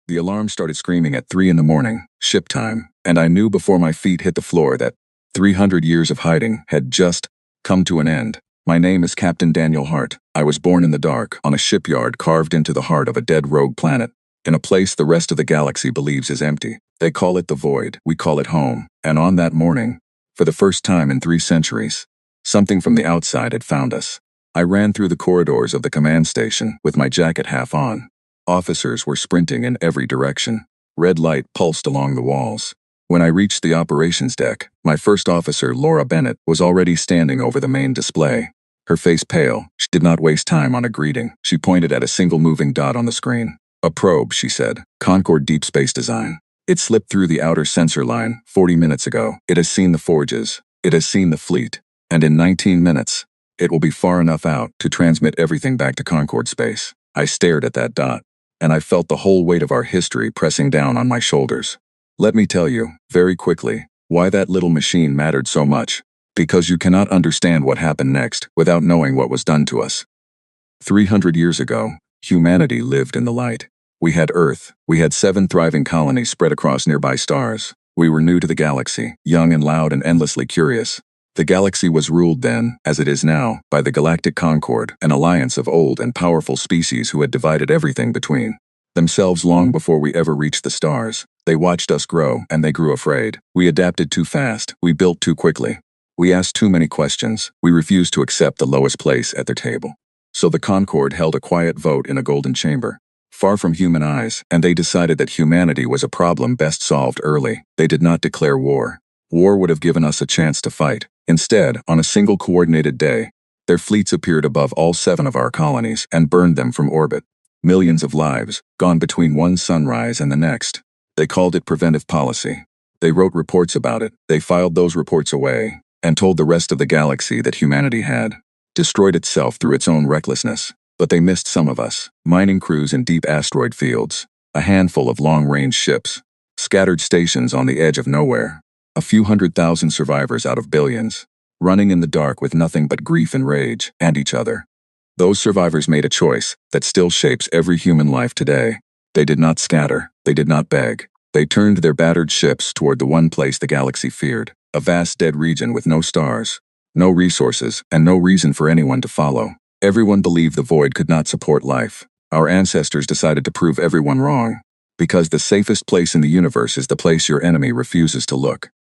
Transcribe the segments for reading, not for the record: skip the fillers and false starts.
The alarm started screaming at 3 in the morning, ship time, and I knew before my feet hit the floor that 300 years of hiding had just come to an end. My name is Captain Daniel Hart. I was born in the dark, on a shipyard carved into the heart of a dead rogue planet, in a place the rest of the galaxy believes is empty. They call it the void, we call it home, and on that morning, for the first time in 3 centuries, something from the outside had found us. I ran through the corridors of the command station with my jacket half on. Officers were sprinting in every direction. Red light pulsed along the walls. When I reached the operations deck, my first officer, Laura Bennett, was already standing over the main display. Her face pale, she did not waste time on a greeting. She pointed at a single moving dot on the screen. A probe, she said. Concorde Deep Space Design. It slipped through the outer sensor line 40 minutes ago. It has seen the forges. It has seen the fleet. And in 19 minutes, it will be far enough out to transmit everything back to Concorde space. I stared at that dot, and I felt the whole weight of our history pressing down on my shoulders. Let me tell you, very quickly, why that little machine mattered so much. Because you cannot understand what happened next without knowing what was done to us. 300 years ago, humanity lived in the light. We had Earth. We had 7 thriving colonies spread across nearby stars. We were new to the galaxy, young and loud and endlessly curious. The galaxy was ruled then, as it is now, by the Galactic Concord, an alliance of old and powerful species who had divided everything between themselves long before we ever reached the stars. They watched us grow, and they grew afraid. We adapted too fast. We built too quickly. We asked too many questions. We refused to accept the lowest place at their table. So the Concord held a quiet vote in a golden chamber, far from human eyes, and they decided that humanity was a problem best solved early. They did not declare war. War would have given us a chance to fight. Instead, on a single coordinated day, their fleets appeared above all 7 of our colonies and burned them from orbit. Millions of lives, gone between one sunrise and the next. They called it preventive policy. They wrote reports about it. They filed those reports away and told the rest of the galaxy that humanity had destroyed itself through its own recklessness. But they missed some of us, mining crews in deep asteroid fields, a handful of long-range ships, scattered stations on the edge of nowhere, a few 100,000 survivors out of billions, running in the dark with nothing but grief and rage, and each other. Those survivors made a choice that still shapes every human life today. They did not scatter. They did not beg. They turned their battered ships toward the one place the galaxy feared, a vast dead region with no stars, no resources, and no reason for anyone to follow. Everyone believed the void could not support life. Our ancestors decided to prove everyone wrong, because the safest place in the universe is the place your enemy refuses to look.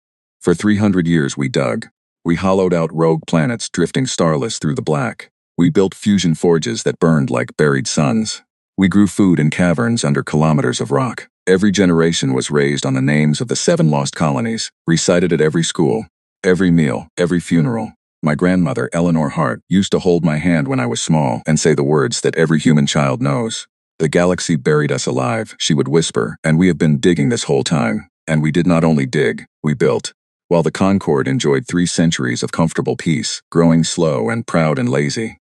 For 300 years we dug. We hollowed out rogue planets drifting starless through the black. We built fusion forges that burned like buried suns. We grew food in caverns under kilometers of rock. Every generation was raised on the names of the 7 lost colonies, recited at every school, every meal, every funeral. My grandmother, Eleanor Hart, used to hold my hand when I was small and say the words that every human child knows. The galaxy buried us alive, she would whisper, and we have been digging this whole time. And we did not only dig, we built. While the Concorde enjoyed 3 centuries of comfortable peace, growing slow and proud and lazy,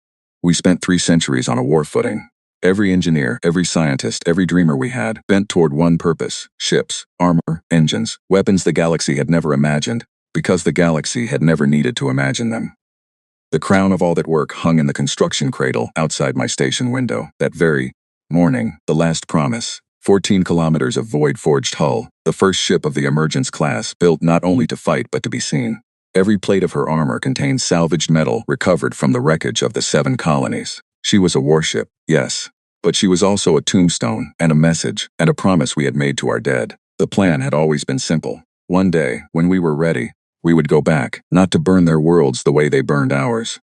we spent 3 centuries on a war footing. Every engineer, every scientist, every dreamer we had, bent toward one purpose: ships, armor, engines, weapons the galaxy had never imagined, because the galaxy had never needed to imagine them. The crown of all that work hung in the construction cradle outside my station window. That very morning, the last promise, 14 kilometers of void-forged hull, the first ship of the Emergence class, built not only to fight but to be seen. Every plate of her armor contained salvaged metal recovered from the wreckage of the 7 colonies. She was a warship, yes, but she was also a tombstone and a message and a promise we had made to our dead. The plan had always been simple. One day, when we were ready, we would go back, not to burn their worlds the way they burned ours.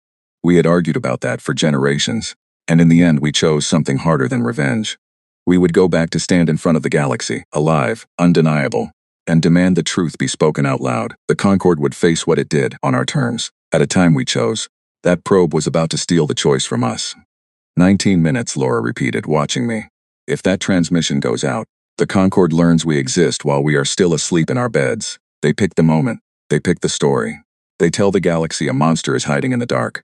We had argued about that for generations, and in the end we chose something harder than revenge. We would go back to stand in front of the galaxy, alive, undeniable, and demand the truth be spoken out loud. The Concorde would face what it did, on our terms, at a time we chose. That probe was about to steal the choice from us. 19 minutes, Laura repeated, watching me. If that transmission goes out, the Concorde learns we exist while we are still asleep in our beds. They pick the moment. They pick the story. They tell the galaxy a monster is hiding in the dark.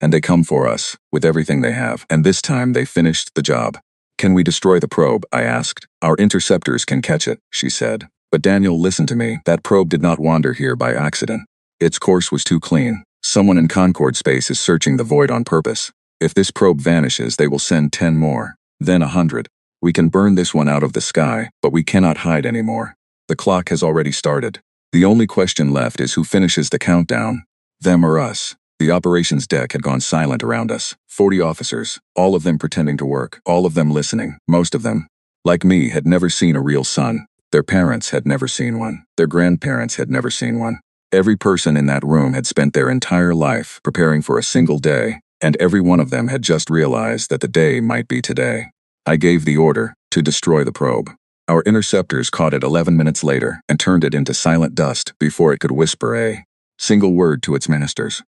And they come for us, with everything they have. And this time they finished the job. Can we destroy the probe? I asked. Our interceptors can catch it, she said. But Daniel, listen to me. That probe did not wander here by accident. Its course was too clean. Someone in Concorde space is searching the void on purpose. If this probe vanishes, they will send 10 more, then 100. We can burn this one out of the sky, but we cannot hide anymore. The clock has already started. The only question left is who finishes the countdown, them or us. The operations deck had gone silent around us. 40 officers, all of them pretending to work, all of them listening, most of them, like me, had never seen a real sun. Their parents had never seen one. Their grandparents had never seen one. Every person in that room had spent their entire life preparing for a single day, and every one of them had just realized that the day might be today. I gave the order to destroy the probe. Our interceptors caught it 11 minutes later and turned it into silent dust before it could whisper a single word to its masters.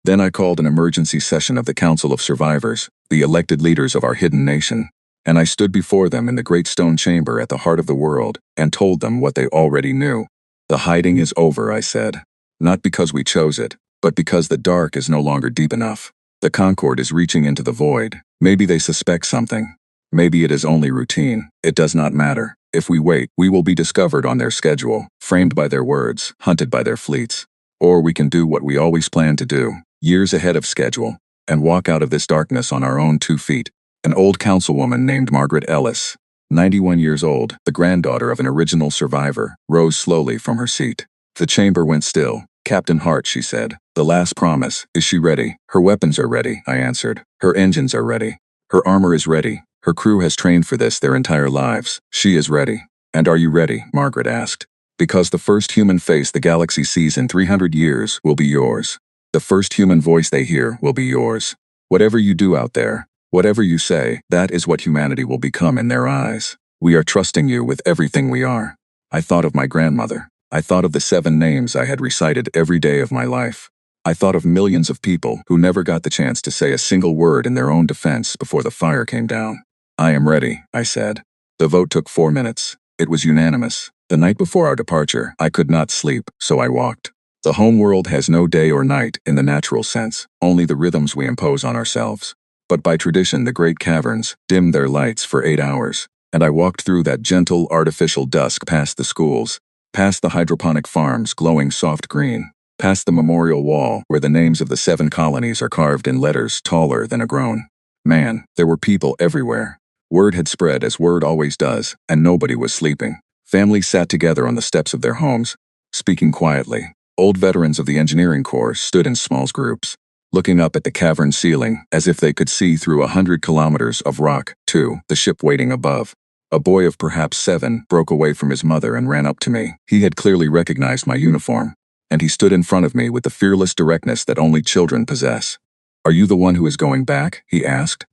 Then I called an emergency session of the Council of Survivors, the elected leaders of our hidden nation, and I stood before them in the great stone chamber at the heart of the world and told them what they already knew. The hiding is over, I said. Not because we chose it, but because the dark is no longer deep enough. The Concorde is reaching into the void. Maybe they suspect something. Maybe it is only routine. It does not matter. If we wait, we will be discovered on their schedule, framed by their words, hunted by their fleets. Or we can do what we always planned to do, years ahead of schedule, and walk out of this darkness on our own 2 feet. An old councilwoman named Margaret Ellis, 91 years old, the granddaughter of an original survivor, rose slowly from her seat. The chamber went still. Captain Hart, she said, the last promise. Is she ready? Her weapons are ready, I answered. Her engines are ready. Her armor is ready. Her crew has trained for this their entire lives. She is ready. And are you ready? Margaret asked. Because the first human face the galaxy sees in 300 years will be yours. The first human voice they hear will be yours. Whatever you do out there, whatever you say, that is what humanity will become in their eyes. We are trusting you with everything we are. I thought of my grandmother. I thought of the 7 names I had recited every day of my life. I thought of millions of people who never got the chance to say a single word in their own defense before the fire came down. I am ready, I said. The vote took 4 minutes. It was unanimous. The night before our departure, I could not sleep, so I walked. The home world has no day or night in the natural sense, only the rhythms we impose on ourselves. But by tradition, the great caverns dimmed their lights for 8 hours, and I walked through that gentle, artificial dusk past the schools, past the hydroponic farms glowing soft green, past the memorial wall where the names of the 7 colonies are carved in letters taller than a groan. Man, there were people everywhere. Word had spread as word always does, and nobody was sleeping. Families sat together on the steps of their homes, speaking quietly. Old veterans of the engineering corps stood in small groups, looking up at the cavern ceiling as if they could see through 100 kilometers of rock to the ship waiting above. A boy of perhaps 7 broke away from his mother and ran up to me. He had clearly recognized my uniform, and he stood in front of me with the fearless directness that only children possess. "Are you the one who is going back?" he asked.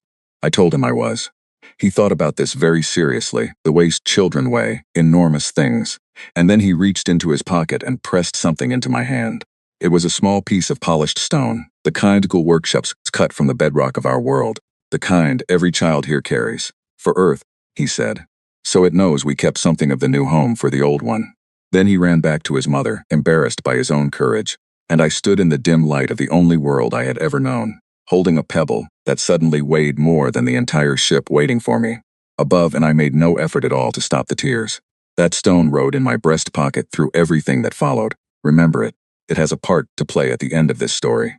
I told him I was. He thought about this very seriously, the way children weigh enormous things, and then he reached into his pocket and pressed something into my hand. It was a small piece of polished stone, the kind school workshops cut from the bedrock of our world, the kind every child here carries. "For Earth," he said. "So it knows we kept something of the new home for the old one." Then he ran back to his mother, embarrassed by his own courage, and I stood in the dim light of the only world I had ever known, holding a pebble that suddenly weighed more than the entire ship waiting for me above, and I made no effort at all to stop the tears. That stone rode in my breast pocket through everything that followed. Remember it. It has a part to play at the end of this story.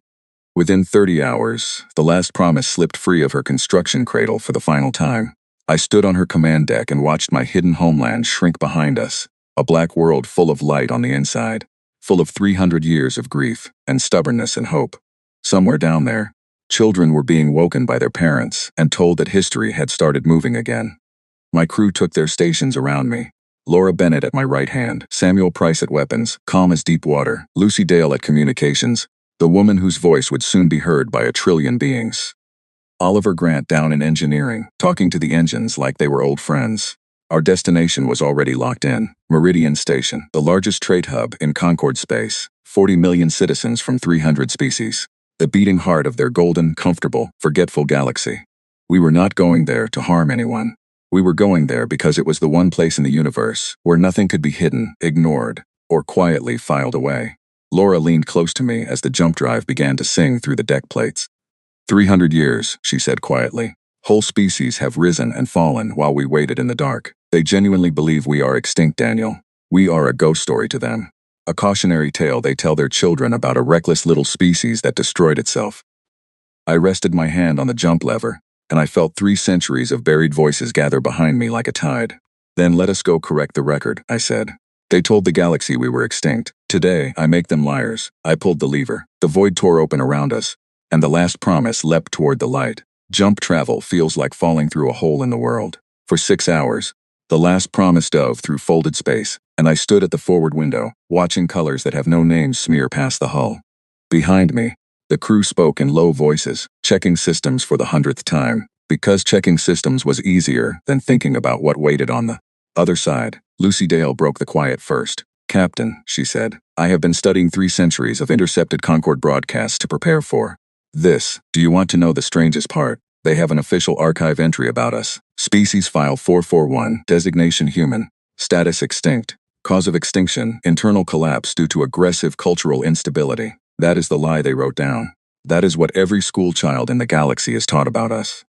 Within 30 hours, the last promise slipped free of her construction cradle for the final time. I stood on her command deck and watched my hidden homeland shrink behind us, a black world full of light on the inside, full of 300 years of grief and stubbornness and hope. Somewhere down there, children were being woken by their parents and told that history had started moving again. My crew took their stations around me. Laura Bennett at my right hand, Samuel Price at weapons, calm as deep water, Lucy Dale at communications, the woman whose voice would soon be heard by 1 trillion beings. Oliver Grant down in engineering, talking to the engines like they were old friends. Our destination was already locked in, Meridian Station, the largest trade hub in Concorde space, 40 million citizens from 300 species, the beating heart of their golden, comfortable, forgetful galaxy. We were not going there to harm anyone. We were going there because it was the one place in the universe where nothing could be hidden, ignored, or quietly filed away. Laura leaned close to me as the jump drive began to sing through the deck plates. 300 years, she said quietly. Whole species have risen and fallen while we waited in the dark. They genuinely believe we are extinct, Daniel. We are a ghost story to them. A cautionary tale they tell their children about a reckless little species that destroyed itself. I rested my hand on the jump lever, and I felt 3 centuries of buried voices gather behind me like a tide. Then let us go correct the record, I said. They told the galaxy we were extinct. Today, I make them liars. I pulled the lever. The void tore open around us, and the last promise leapt toward the light. Jump travel feels like falling through a hole in the world. For 6 hours, the last promise dove through folded space, and I stood at the forward window, watching colors that have no names smear past the hull. Behind me, the crew spoke in low voices, checking systems for the 100th time, because checking systems was easier than thinking about what waited on the other side. Lucy Dale broke the quiet first. Captain, she said, I have been studying 3 centuries of intercepted Concorde broadcasts to prepare for this. Do you want to know the strangest part? They have an official archive entry about us. Species File 441, designation human, status extinct, cause of extinction, internal collapse due to aggressive cultural instability. That is the lie they wrote down. That is what every school child in the galaxy is taught about us.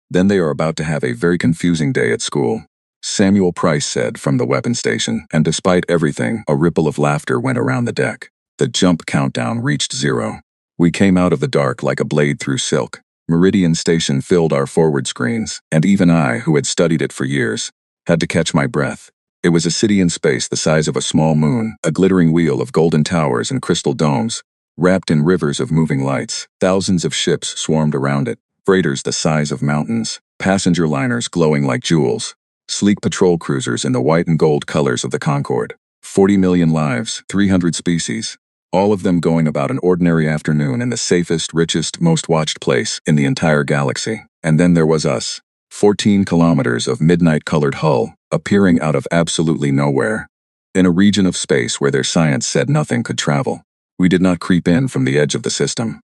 Then they are about to have a very confusing day at school. Samuel Price said from the weapon station, and despite everything, a ripple of laughter went around the deck. The jump countdown reached 0. We came out of the dark like a blade through silk. Meridian Station filled our forward screens, and even I, who had studied it for years, had to catch my breath. It was a city in space the size of a small moon, a glittering wheel of golden towers and crystal domes, wrapped in rivers of moving lights. Thousands of ships swarmed around it, freighters the size of mountains, passenger liners glowing like jewels, sleek patrol cruisers in the white and gold colors of the Concorde. 40 million lives, 300 species, all of them going about an ordinary afternoon in the safest, richest, most watched place in the entire galaxy. And then there was us. 14 kilometers of midnight-colored hull, appearing out of absolutely nowhere. In a region of space where their science said nothing could travel. We did not creep in from the edge of the system.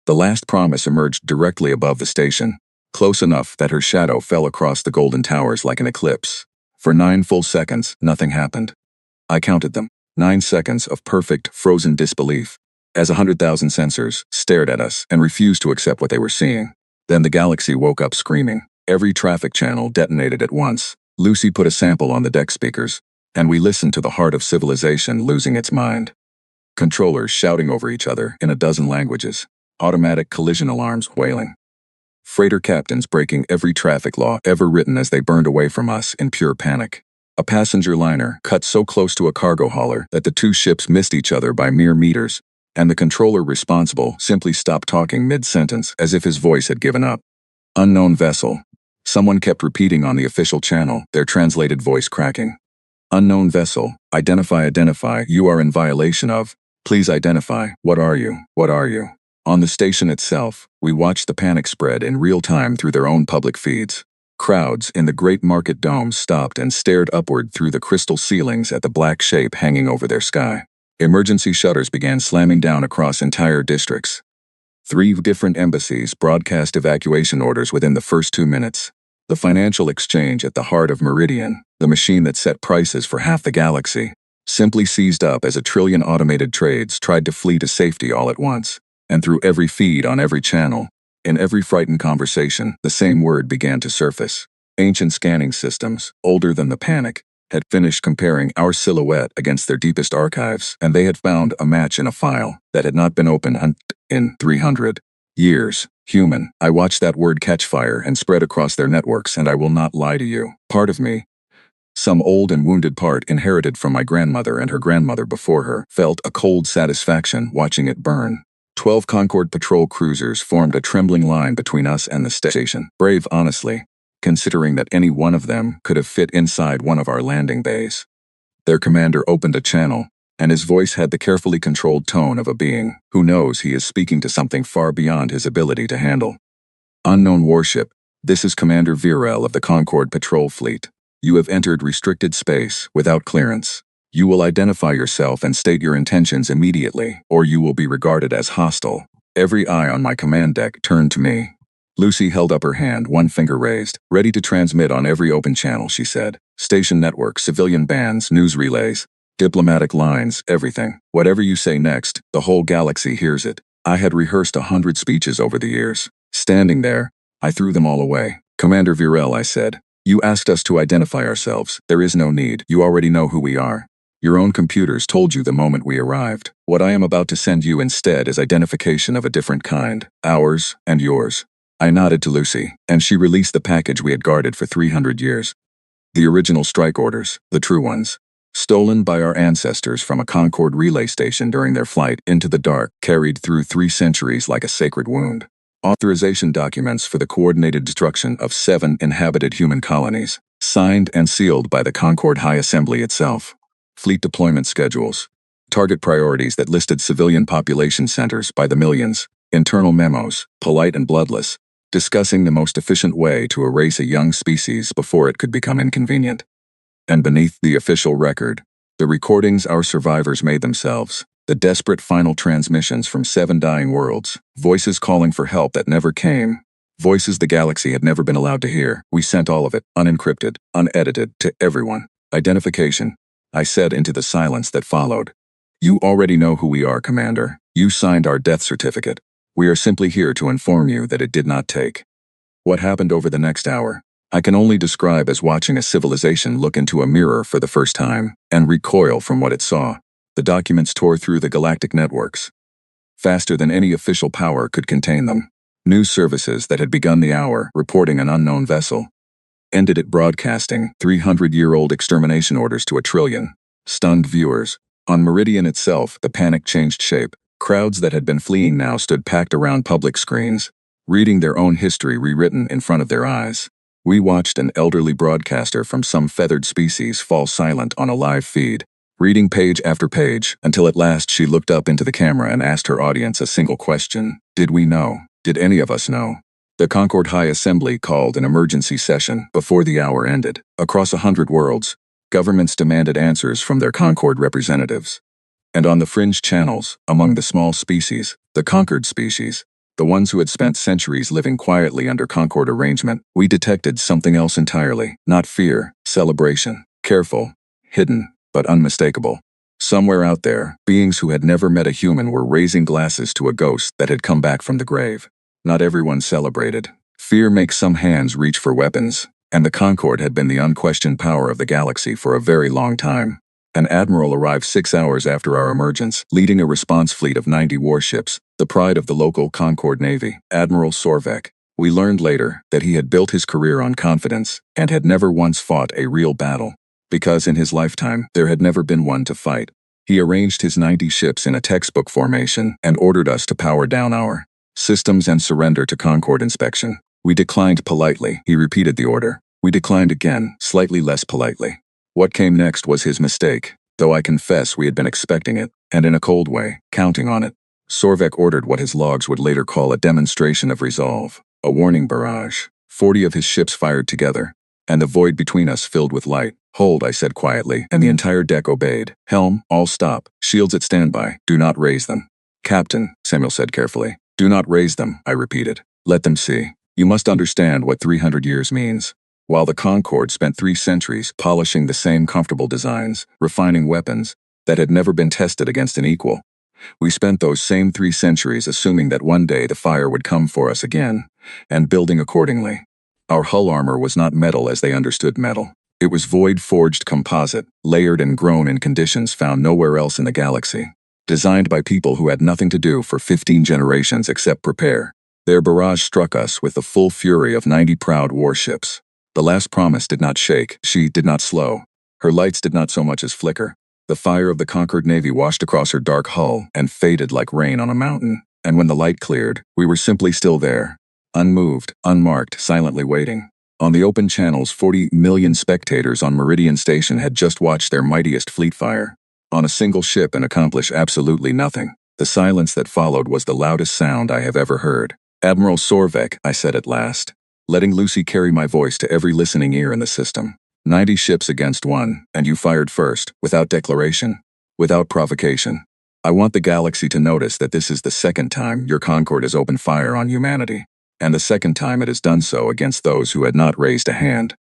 The last promise emerged directly above the station, close enough that her shadow fell across the golden towers like an eclipse. For 9 full seconds, nothing happened. I counted them. 9 seconds of perfect, frozen disbelief, as 100,000 sensors stared at us and refused to accept what they were seeing. Then the galaxy woke up screaming. Every traffic channel detonated at once. Lucy put a sample on the deck speakers, and we listened to the heart of civilization losing its mind. Controllers shouting over each other in a dozen languages. Automatic collision alarms wailing. Freighter captains breaking every traffic law ever written as they burned away from us in pure panic. A passenger liner cut so close to a cargo hauler that the 2 ships missed each other by mere meters, and the controller responsible simply stopped talking mid-sentence as if his voice had given up. Unknown vessel. Someone kept repeating on the official channel, their translated voice cracking. Unknown vessel. Identify, you are in violation of. Please identify. What are you? What are you? On the station itself, we watched the panic spread in real time through their own public feeds. Crowds in the great market domes stopped and stared upward through the crystal ceilings at the black shape hanging over their sky. Emergency shutters began slamming down across entire districts. 3 different embassies broadcast evacuation orders within the first 2 minutes. The financial exchange at the heart of Meridian, the machine that set prices for half the galaxy, simply seized up as a trillion automated trades tried to flee to safety all at once. And through every feed on every channel, in every frightened conversation, the same word began to surface. Ancient scanning systems, older than the panic, had finished comparing our silhouette against their deepest archives, and they had found a match in a file that had not been opened in 300 years. Human. I watched that word catch fire and spread across their networks, and I will not lie to you. Part of me, some old and wounded part inherited from my grandmother and her grandmother before her, felt a cold satisfaction watching it burn. 12 Concorde patrol cruisers formed a trembling line between us and the station. Brave, honestly, considering that any one of them could have fit inside one of our landing bays. Their commander opened a channel, and his voice had the carefully controlled tone of a being who knows he is speaking to something far beyond his ability to handle. Unknown warship, this is Commander Virel of the Concorde Patrol Fleet. You have entered restricted space without clearance. You will identify yourself and state your intentions immediately, or you will be regarded as hostile. Every eye on my command deck turned to me. Lucy held up her hand, one finger raised. Ready to transmit on every open channel, she said. Station network, civilian bands, news relays, diplomatic lines, everything. Whatever you say next, the whole galaxy hears it. I had rehearsed 100 speeches over the years. Standing there, I threw them all away. Commander Virel, I said, you asked us to identify ourselves. There is no need. You already know who we are. Your own computers told you the moment we arrived. What I am about to send you instead is identification of a different kind, ours and yours. I nodded to Lucy, and she released the package we had guarded for 300 years. The original strike orders, the true ones. Stolen by our ancestors from a Concorde relay station during their flight into the dark, carried through 3 centuries like a sacred wound. Authorization documents for the coordinated destruction of 7 inhabited human colonies, signed and sealed by the Concorde High Assembly itself. Fleet deployment schedules. Target priorities that listed civilian population centers by the millions. Internal memos, polite and bloodless, discussing the most efficient way to erase a young species before it could become inconvenient. And beneath the official record, the recordings our survivors made themselves, the desperate final transmissions from 7 dying worlds, voices calling for help that never came, voices the galaxy had never been allowed to hear. We sent all of it, unencrypted, unedited, to everyone. Identification, I said into the silence that followed. You already know who we are, Commander. You signed our death certificate. We are simply here to inform you that it did not take. What happened over the next hour, I can only describe as watching a civilization look into a mirror for the first time and recoil from what it saw. The documents tore through the galactic networks, faster than any official power could contain them. News services that had begun the hour reporting an unknown vessel ended it broadcasting 300-year-old extermination orders to a trillion. Stunned viewers. On Meridian itself, the panic changed shape. Crowds that had been fleeing now stood packed around public screens, reading their own history rewritten in front of their eyes. We watched an elderly broadcaster from some feathered species fall silent on a live feed, reading page after page, until at last she looked up into the camera and asked her audience a single question. Did we know? Did any of us know? The Concorde High Assembly called an emergency session before the hour ended. Across 100 worlds, governments demanded answers from their Concorde representatives. And on the fringe channels, among the small species, the conquered species, the ones who had spent centuries living quietly under Concorde arrangement, we detected something else entirely. Not fear, celebration, careful, hidden, but unmistakable. Somewhere out there, beings who had never met a human were raising glasses to a ghost that had come back from the grave. Not everyone celebrated. Fear makes some hands reach for weapons, and the Concorde had been the unquestioned power of the galaxy for a very long time. An admiral arrived 6 hours after our emergence, leading a response fleet of 90 warships, the pride of the local Concorde Navy, Admiral Sorvek. We learned later that he had built his career on confidence and had never once fought a real battle, because in his lifetime there had never been one to fight. He arranged his 90 ships in a textbook formation and ordered us to power down our systems and surrender to Concorde inspection. We declined politely. He repeated the order. We declined again, slightly less politely. What came next was his mistake, though I confess we had been expecting it, and in a cold way, counting on it. Sorvek ordered what his logs would later call a demonstration of resolve, a warning barrage. 40 of his ships fired together, and the void between us filled with light. Hold, I said quietly, and the entire deck obeyed. Helm, all stop. Shields at standby. Do not raise them. Captain, Samuel said carefully. Do not raise them, I repeated. Let them see. You must understand what 300 years means. While the Concorde spent 3 centuries polishing the same comfortable designs, refining weapons that had never been tested against an equal, we spent those same 3 centuries assuming that one day the fire would come for us again, and building accordingly. Our hull armor was not metal as they understood metal. It was void-forged composite, layered and grown in conditions found nowhere else in the galaxy. Designed by people who had nothing to do for 15 generations except prepare. Their barrage struck us with the full fury of 90 proud warships. The last promise did not shake, she did not slow. Her lights did not so much as flicker. The fire of the conquered navy washed across her dark hull and faded like rain on a mountain. And when the light cleared, we were simply still there. Unmoved, unmarked, silently waiting. On the open channels, 40 million spectators on Meridian Station had just watched their mightiest fleet fire on a single ship and accomplish absolutely nothing. The silence that followed was the loudest sound I have ever heard. Admiral Sorvek, I said at last, letting Lucy carry my voice to every listening ear in the system. 90 ships against 1, and you fired first, without declaration, without provocation. I want the galaxy to notice that this is the second time your Concorde has opened fire on humanity, and the second time it has done so against those who had not raised a hand.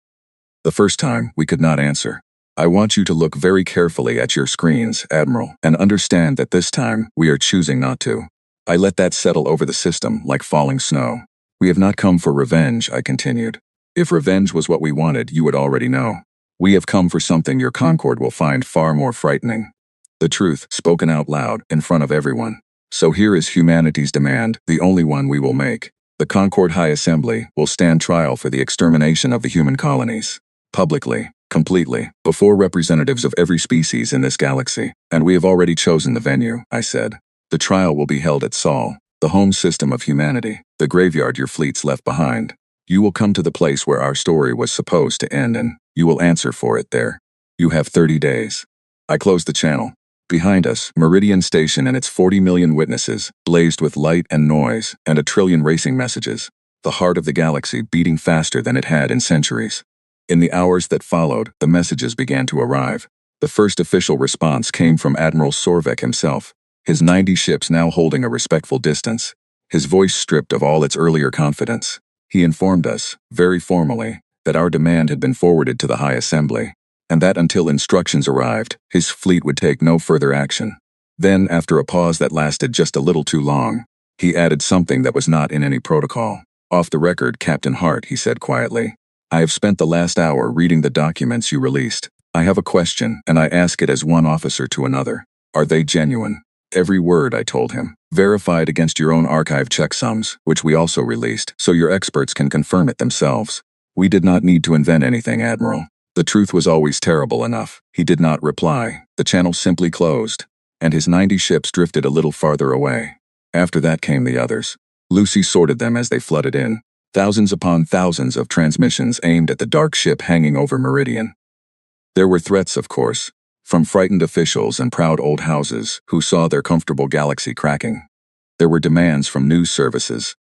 The first time, we could not answer. I want you to look very carefully at your screens, Admiral, and understand that this time, we are choosing not to. I let that settle over the system like falling snow. We have not come for revenge, I continued. If revenge was what we wanted, you would already know. We have come for something your Concorde will find far more frightening. The truth, spoken out loud, in front of everyone. So here is humanity's demand, the only one we will make. The Concord High Assembly will stand trial for the extermination of the human colonies. Publicly, completely, before representatives of every species in this galaxy. And we have already chosen the venue, I said. The trial will be held at Sol, the home system of humanity, the graveyard your fleets left behind. You will come to the place where our story was supposed to end, and you will answer for it there. You have 30 days. I closed the channel. Behind us, Meridian Station and its 40 million witnesses blazed with light and noise and a trillion racing messages, the heart of the galaxy beating faster than it had in centuries. In the hours that followed, the messages began to arrive. The first official response came from Admiral Sorvek himself, his 90 ships now holding a respectful distance, his voice stripped of all its earlier confidence. He informed us, very formally, that our demand had been forwarded to the High Assembly, and that until instructions arrived, his fleet would take no further action. Then, after a pause that lasted just a little too long, he added something that was not in any protocol. Off the record, Captain Hart, he said quietly. I have spent the last hour reading the documents you released. I have a question, and I ask it as one officer to another. Are they genuine? Every word, I told him. Verified against your own archive checksums, which we also released, so your experts can confirm it themselves. We did not need to invent anything, Admiral. The truth was always terrible enough. He did not reply. The channel simply closed, and his 90 ships drifted a little farther away. After that came the others. Lucy sorted them as they flooded in. Thousands upon thousands of transmissions aimed at the dark ship hanging over Meridian. There were threats, of course, from frightened officials and proud old houses who saw their comfortable galaxy cracking. There were demands from news services,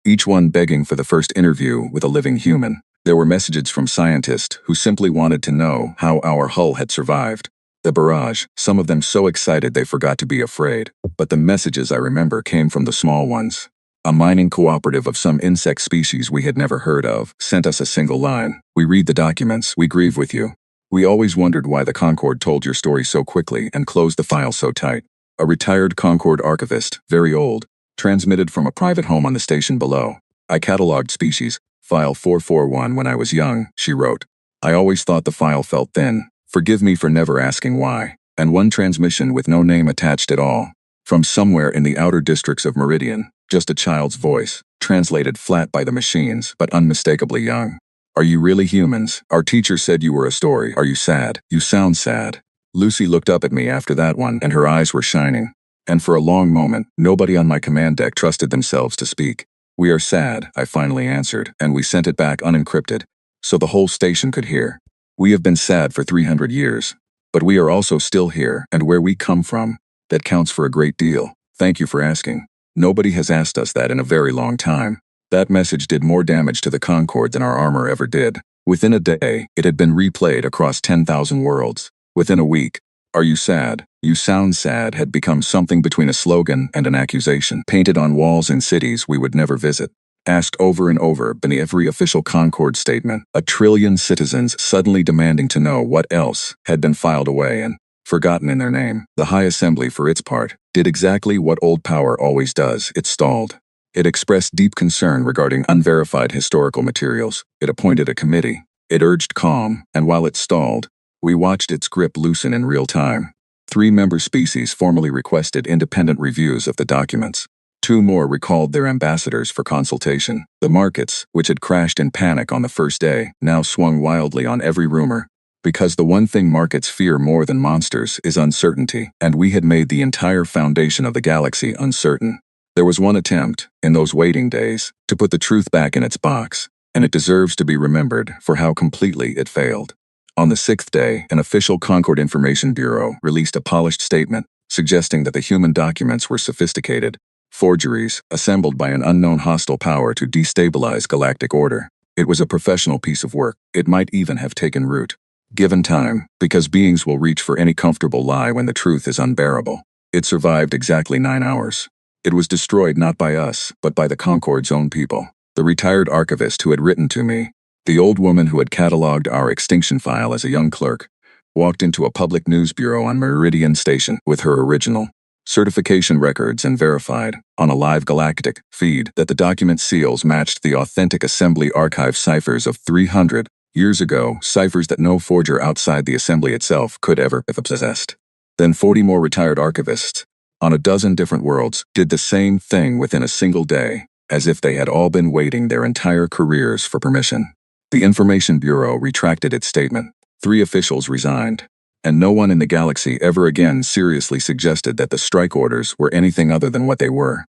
each one begging for the first interview with a living human. There were messages from scientists who simply wanted to know how our hull had survived. The barrage, some of them so excited they forgot to be afraid. But the messages I remember came from the small ones. A mining cooperative of some insect species we had never heard of sent us a single line. We read the documents, we grieve with you. We always wondered why the Concord told your story so quickly and closed the file so tight. A retired Concord archivist, very old, transmitted from a private home on the station below. I cataloged species, file 441 when I was young, she wrote. I always thought the file felt thin. Forgive me for never asking why. And one transmission with no name attached at all. From somewhere in the outer districts of Meridian, just a child's voice, translated flat by the machines, but unmistakably young. Are you really humans? Our teacher said you were a story. Are you sad? You sound sad. Lucy looked up at me after that one, and her eyes were shining. And for a long moment, nobody on my command deck trusted themselves to speak. We are sad, I finally answered, and we sent it back unencrypted, so the whole station could hear. We have been sad for 300 years, but we are also still here, and where we come from, that counts for a great deal. Thank you for asking. Nobody has asked us that in a very long time. That message did more damage to the Concord than our armor ever did. Within a day, it had been replayed across 10,000 worlds. Within a week, are you sad? You sound sad had become something between a slogan and an accusation, painted on walls in cities we would never visit. Asked over and over beneath every official Concord statement, a trillion citizens suddenly demanding to know what else had been filed away and forgotten in their name. The High Assembly, for its part, did exactly what old power always does. It stalled. It expressed deep concern regarding unverified historical materials. It appointed a committee. It urged calm, and while it stalled, we watched its grip loosen in real time. 3 member species formally requested independent reviews of the documents. 2 more recalled their ambassadors for consultation. The markets, which had crashed in panic on the first day, now swung wildly on every rumor. Because the one thing markets fear more than monsters is uncertainty, and we had made the entire foundation of the galaxy uncertain. There was one attempt, in those waiting days, to put the truth back in its box, and it deserves to be remembered for how completely it failed. On the 6th day, an official Concord Information Bureau released a polished statement suggesting that the human documents were sophisticated forgeries assembled by an unknown hostile power to destabilize galactic order. It was a professional piece of work. It might even have taken root. Given time, because beings will reach for any comfortable lie when the truth is unbearable. It survived exactly 9 hours. It was destroyed not by us, but by the Concord's own people. The retired archivist who had written to me, the old woman who had catalogued our extinction file as a young clerk, walked into a public news bureau on Meridian Station with her original certification records and verified, on a live galactic feed, that the document seals matched the authentic Assembly archive ciphers of 300 years ago, ciphers that no forger outside the Assembly itself could ever have possessed. Then 40 more retired archivists, on a dozen different worlds, did the same thing within a single day, as if they had all been waiting their entire careers for permission. The Information Bureau retracted its statement. 3 officials resigned. And no one in the galaxy ever again seriously suggested that the strike orders were anything other than what they were.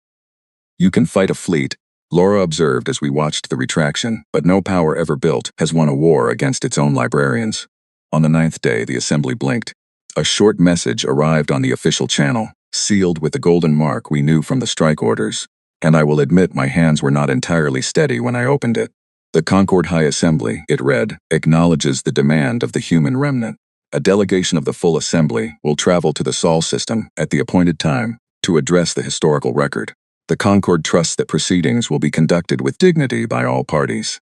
You can fight a fleet, Laura observed as we watched the retraction, but no power ever built has won a war against its own librarians. On the 9th day, the assembly blinked. A short message arrived on the official channel, sealed with the golden mark we knew from the strike orders, and I will admit my hands were not entirely steady when I opened it. The Concord High Assembly, it read, acknowledges the demand of the human remnant. A delegation of the full assembly will travel to the Sol system at the appointed time to address the historical record. The Concord trusts that proceedings will be conducted with dignity by all parties.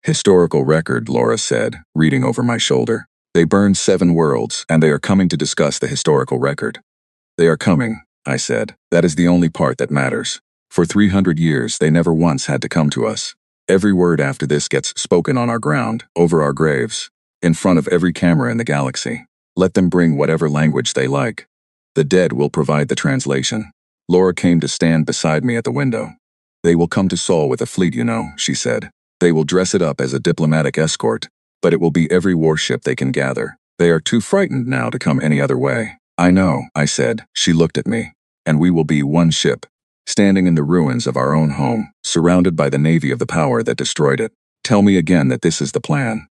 Historical record, Laura said, reading over my shoulder. They burned 7 worlds, and they are coming to discuss the historical record. They are coming, I said. That is the only part that matters. For 300 years, they never once had to come to us. Every word after this gets spoken on our ground, over our graves, in front of every camera in the galaxy. Let them bring whatever language they like. The dead will provide the translation. Laura came to stand beside me at the window. They will come to Sol with a fleet, you know, she said. They will dress it up as a diplomatic escort, but it will be every warship they can gather. They are too frightened now to come any other way. I know, I said. She looked at me. And we will be one ship, standing in the ruins of our own home, surrounded by the navy of the power that destroyed it. Tell me again that this is the plan.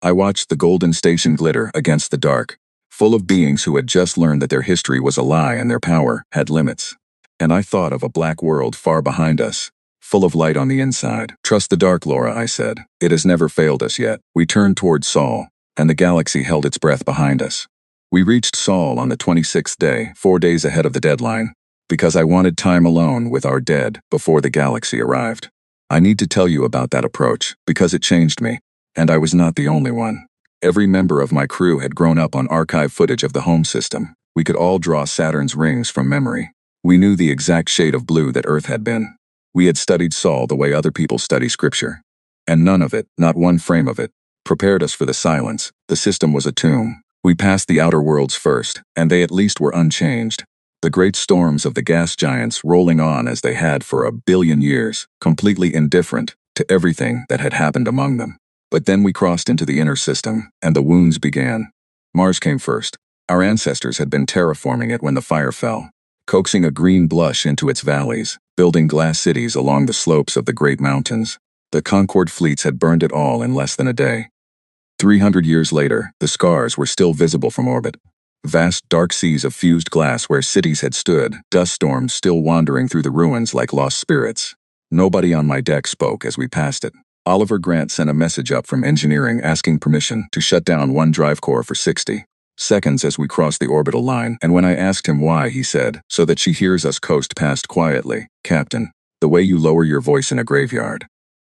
I watched the golden station glitter against the dark, full of beings who had just learned that their history was a lie and their power had limits. And I thought of a black world far behind us, full of light on the inside. Trust the dark, Laura, I said. It has never failed us yet. We turned toward Sol, and the galaxy held its breath behind us. We reached Sol on the 26th day, 4 days ahead of the deadline, because I wanted time alone with our dead before the galaxy arrived. I need to tell you about that approach, because it changed me, and I was not the only one. Every member of my crew had grown up on archive footage of the home system. We could all draw Saturn's rings from memory. We knew the exact shade of blue that Earth had been. We had studied Sol the way other people study scripture. And none of it, not one frame of it, prepared us for the silence. The system was a tomb. We passed the outer worlds first, and they at least were unchanged. The great storms of the gas giants rolling on as they had for 1 billion years, completely indifferent to everything that had happened among them. But then we crossed into the inner system, and the wounds began. Mars came first. Our ancestors had been terraforming it when the fire fell, coaxing a green blush into its valleys, building glass cities along the slopes of the great mountains. The Concord fleets had burned it all in less than a day. 300 years later, the scars were still visible from orbit. Vast dark seas of fused glass where cities had stood, dust storms still wandering through the ruins like lost spirits. Nobody on my deck spoke as we passed it. Oliver Grant sent a message up from engineering asking permission to shut down one drive core for 60 seconds as we crossed the orbital line, and when I asked him why, he said, so that she hears us coast past quietly, Captain, the way you lower your voice in a graveyard.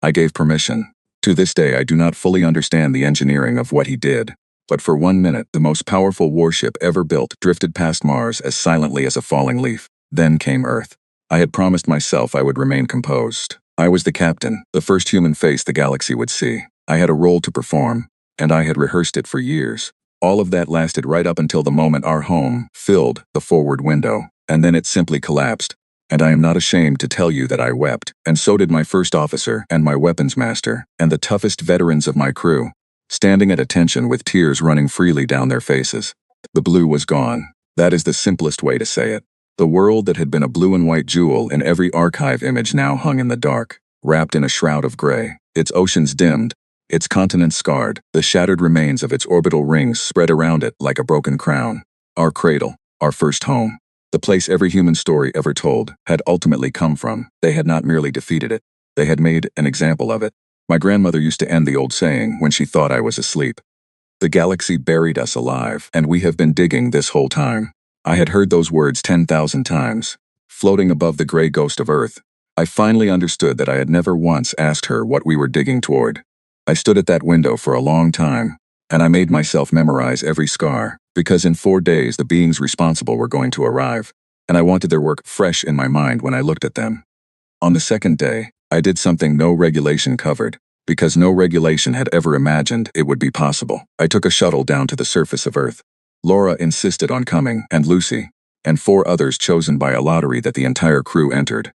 I gave permission. To this day, I do not fully understand the engineering of what he did, but for 1 minute, the most powerful warship ever built drifted past Mars as silently as a falling leaf. Then came Earth. I had promised myself I would remain composed. I was the captain, the first human face the galaxy would see. I had a role to perform, and I had rehearsed it for years. All of that lasted right up until the moment our home filled the forward window, and then it simply collapsed. And I am not ashamed to tell you that I wept, and so did my first officer and my weapons master, and the toughest veterans of my crew, standing at attention with tears running freely down their faces. The blue was gone. That is the simplest way to say it. The world that had been a blue and white jewel in every archive image now hung in the dark, wrapped in a shroud of gray, its oceans dimmed, its continents scarred, the shattered remains of its orbital rings spread around it like a broken crown. Our cradle, our first home, the place every human story ever told, had ultimately come from. They had not merely defeated it, they had made an example of it. My grandmother used to end the old saying when she thought I was asleep. The galaxy buried us alive, and we have been digging this whole time. I had heard those words 10,000 times. Floating above the gray ghost of Earth, I finally understood that I had never once asked her what we were digging toward. I stood at that window for a long time, and I made myself memorize every scar, because in 4 days the beings responsible were going to arrive, and I wanted their work fresh in my mind when I looked at them. On the 2nd day, I did something no regulation covered, because no regulation had ever imagined it would be possible. I took a shuttle down to the surface of Earth. Laura insisted on coming, and Lucy, and 4 others chosen by a lottery that the entire crew entered.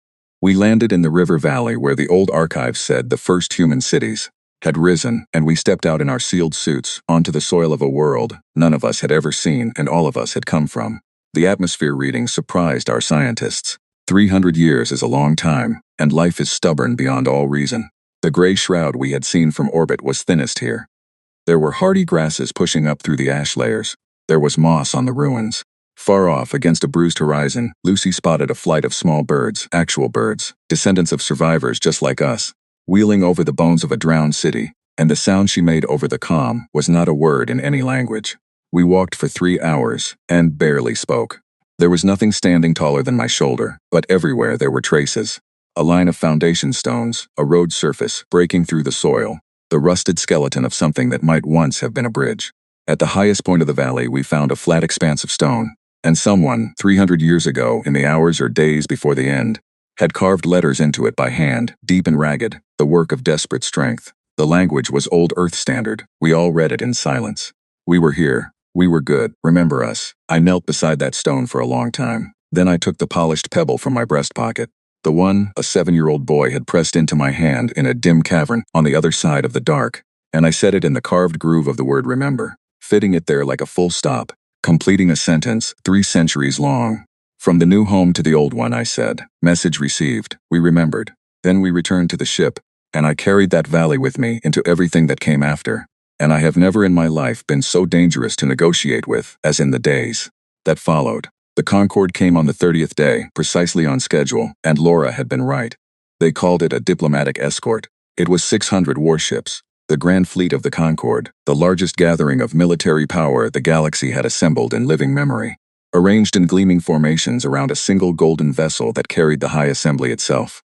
We landed in the river valley where the old archives said the first human cities had risen, and we stepped out in our sealed suits onto the soil of a world none of us had ever seen and all of us had come from. The atmosphere reading surprised our scientists. 300 years is a long time, and life is stubborn beyond all reason. The gray shroud we had seen from orbit was thinnest here. There were hardy grasses pushing up through the ash layers. There was moss on the ruins. Far off, against a bruised horizon, Lucy spotted a flight of small birds, actual birds, descendants of survivors just like us, wheeling over the bones of a drowned city, and the sound she made over the comm was not a word in any language. We walked for 3 hours, and barely spoke. There was nothing standing taller than my shoulder, but everywhere there were traces. A line of foundation stones, a road surface breaking through the soil, the rusted skeleton of something that might once have been a bridge. At the highest point of the valley, we found a flat expanse of stone, and someone, 300 years ago, in the hours or days before the end, had carved letters into it by hand, deep and ragged, the work of desperate strength. The language was Old Earth Standard. We all read it in silence. We were here. We were good. Remember us. I knelt beside that stone for a long time. Then I took the polished pebble from my breast pocket. The one a 7-year-old boy had pressed into my hand in a dim cavern on the other side of the dark, and I set it in the carved groove of the word remember, fitting it there like a full stop, completing a sentence 3 centuries long. From the new home to the old one, I said. Message received. We remembered. Then we returned to the ship, and I carried that valley with me into everything that came after. And I have never in my life been so dangerous to negotiate with as in the days that followed. The Concorde came on the 30th day, precisely on schedule, and Laura had been right. They called it a diplomatic escort. It was 600 warships, the grand fleet of the Concorde, the largest gathering of military power the galaxy had assembled in living memory, arranged in gleaming formations around a single golden vessel that carried the High Assembly itself.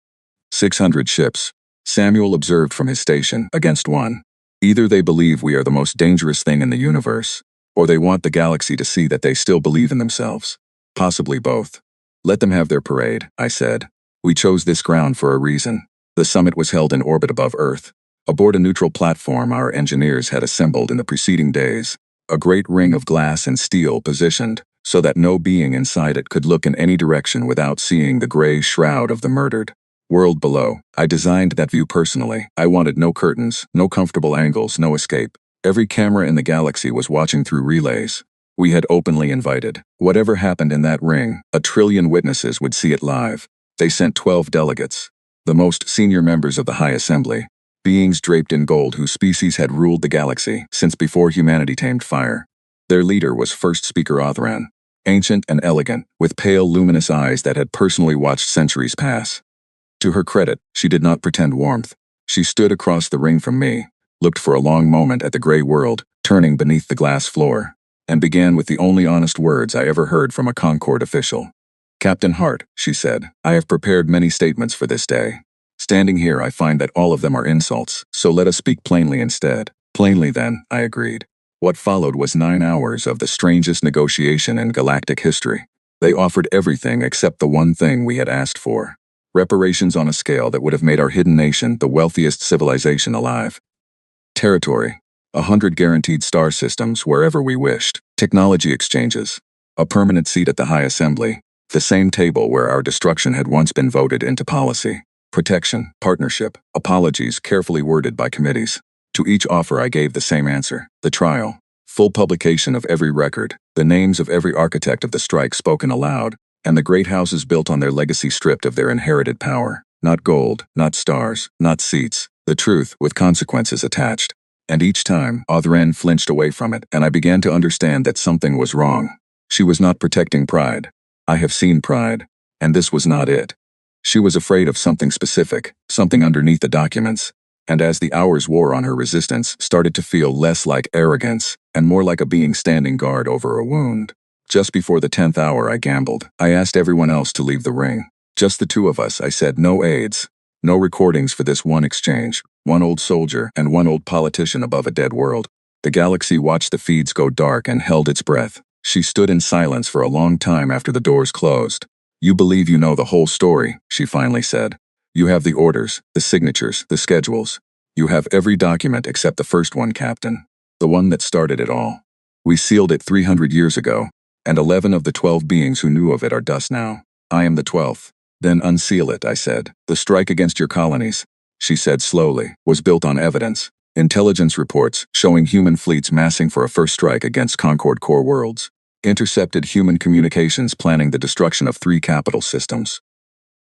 600 ships, Samuel observed from his station, against one. Either they believe we are the most dangerous thing in the universe, or they want the galaxy to see that they still believe in themselves. Possibly both. Let them have their parade, I said. We chose this ground for a reason. The summit was held in orbit above Earth. Aboard a neutral platform our engineers had assembled in the preceding days, a great ring of glass and steel positioned so that no being inside it could look in any direction without seeing the gray shroud of the murdered world below. I designed that view personally. I wanted no curtains, no comfortable angles, no escape. Every camera in the galaxy was watching through relays. We had openly invited. Whatever happened in that ring, 1 trillion witnesses would see it live. They sent 12 delegates, the most senior members of the High Assembly, beings draped in gold whose species had ruled the galaxy since before humanity tamed fire. Their leader was First Speaker Othran, ancient and elegant, with pale, luminous eyes that had personally watched centuries pass. To her credit, she did not pretend warmth. She stood across the ring from me, looked for a long moment at the gray world, turning beneath the glass floor, and began with the only honest words I ever heard from a Concorde official. Captain Hart, she said, I have prepared many statements for this day. Standing here, I find that all of them are insults, so let us speak plainly instead. Plainly then, I agreed. What followed was 9 hours of the strangest negotiation in galactic history. They offered everything except the one thing we had asked for. Reparations on a scale that would have made our hidden nation the wealthiest civilization alive. Territory. 100 guaranteed star systems wherever we wished. Technology exchanges. A permanent seat at the High Assembly. The same table where our destruction had once been voted into policy. Protection, partnership, apologies carefully worded by committees. To each offer I gave the same answer. The trial. Full publication of every record, the names of every architect of the strike spoken aloud, and the great houses built on their legacy stripped of their inherited power. Not gold, not stars, not seats. The truth with consequences attached. And each time, Othran flinched away from it, and I began to understand that something was wrong. She was not protecting pride. I have seen pride, and this was not it. She was afraid of something specific, something underneath the documents, and as the hours wore on, her resistance started to feel less like arrogance and more like a being standing guard over a wound. Just before the 10th hour, I gambled. I asked everyone else to leave the ring. Just the two of us, I said. No aides, no recordings for this one exchange. One old soldier and one old politician above a dead world. The galaxy watched the feeds go dark and held its breath. She stood in silence for a long time after the doors closed. You believe you know the whole story, she finally said. You have the orders, the signatures, the schedules. You have every document except the first one, Captain. The one that started it all. We sealed it 300 years ago, and 11 of the 12 beings who knew of it are dust now. I am the 12th. Then unseal it, I said. The strike against your colonies, she said slowly, was built on evidence. Intelligence reports showing human fleets massing for a first strike against Concord core worlds. Intercepted human communications planning the destruction of 3 capital systems.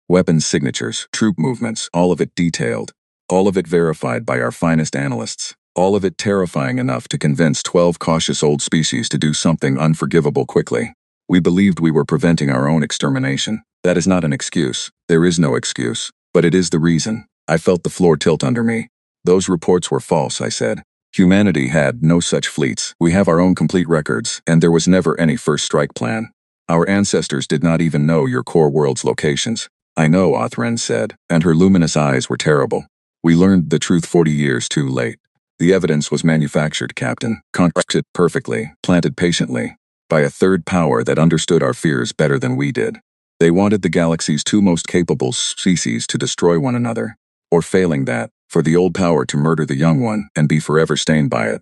Weapons signatures, troop movements, all of it detailed. All of it verified by our finest analysts. All of it terrifying enough to convince 12 cautious old species to do something unforgivable quickly. We believed we were preventing our own extermination. That is not an excuse. There is no excuse. But it is the reason. I felt the floor tilt under me. Those reports were false, I said. Humanity had no such fleets. We have our own complete records, and there was never any first strike plan. Our ancestors did not even know your core world's locations. I know, Othren said, and her luminous eyes were terrible. We learned the truth 40 years too late. The evidence was manufactured, Captain, constructed perfectly, planted patiently, by a third power that understood our fears better than we did. They wanted the galaxy's 2 most capable species to destroy one another, or failing that, for the old power to murder the young one and be forever stained by it.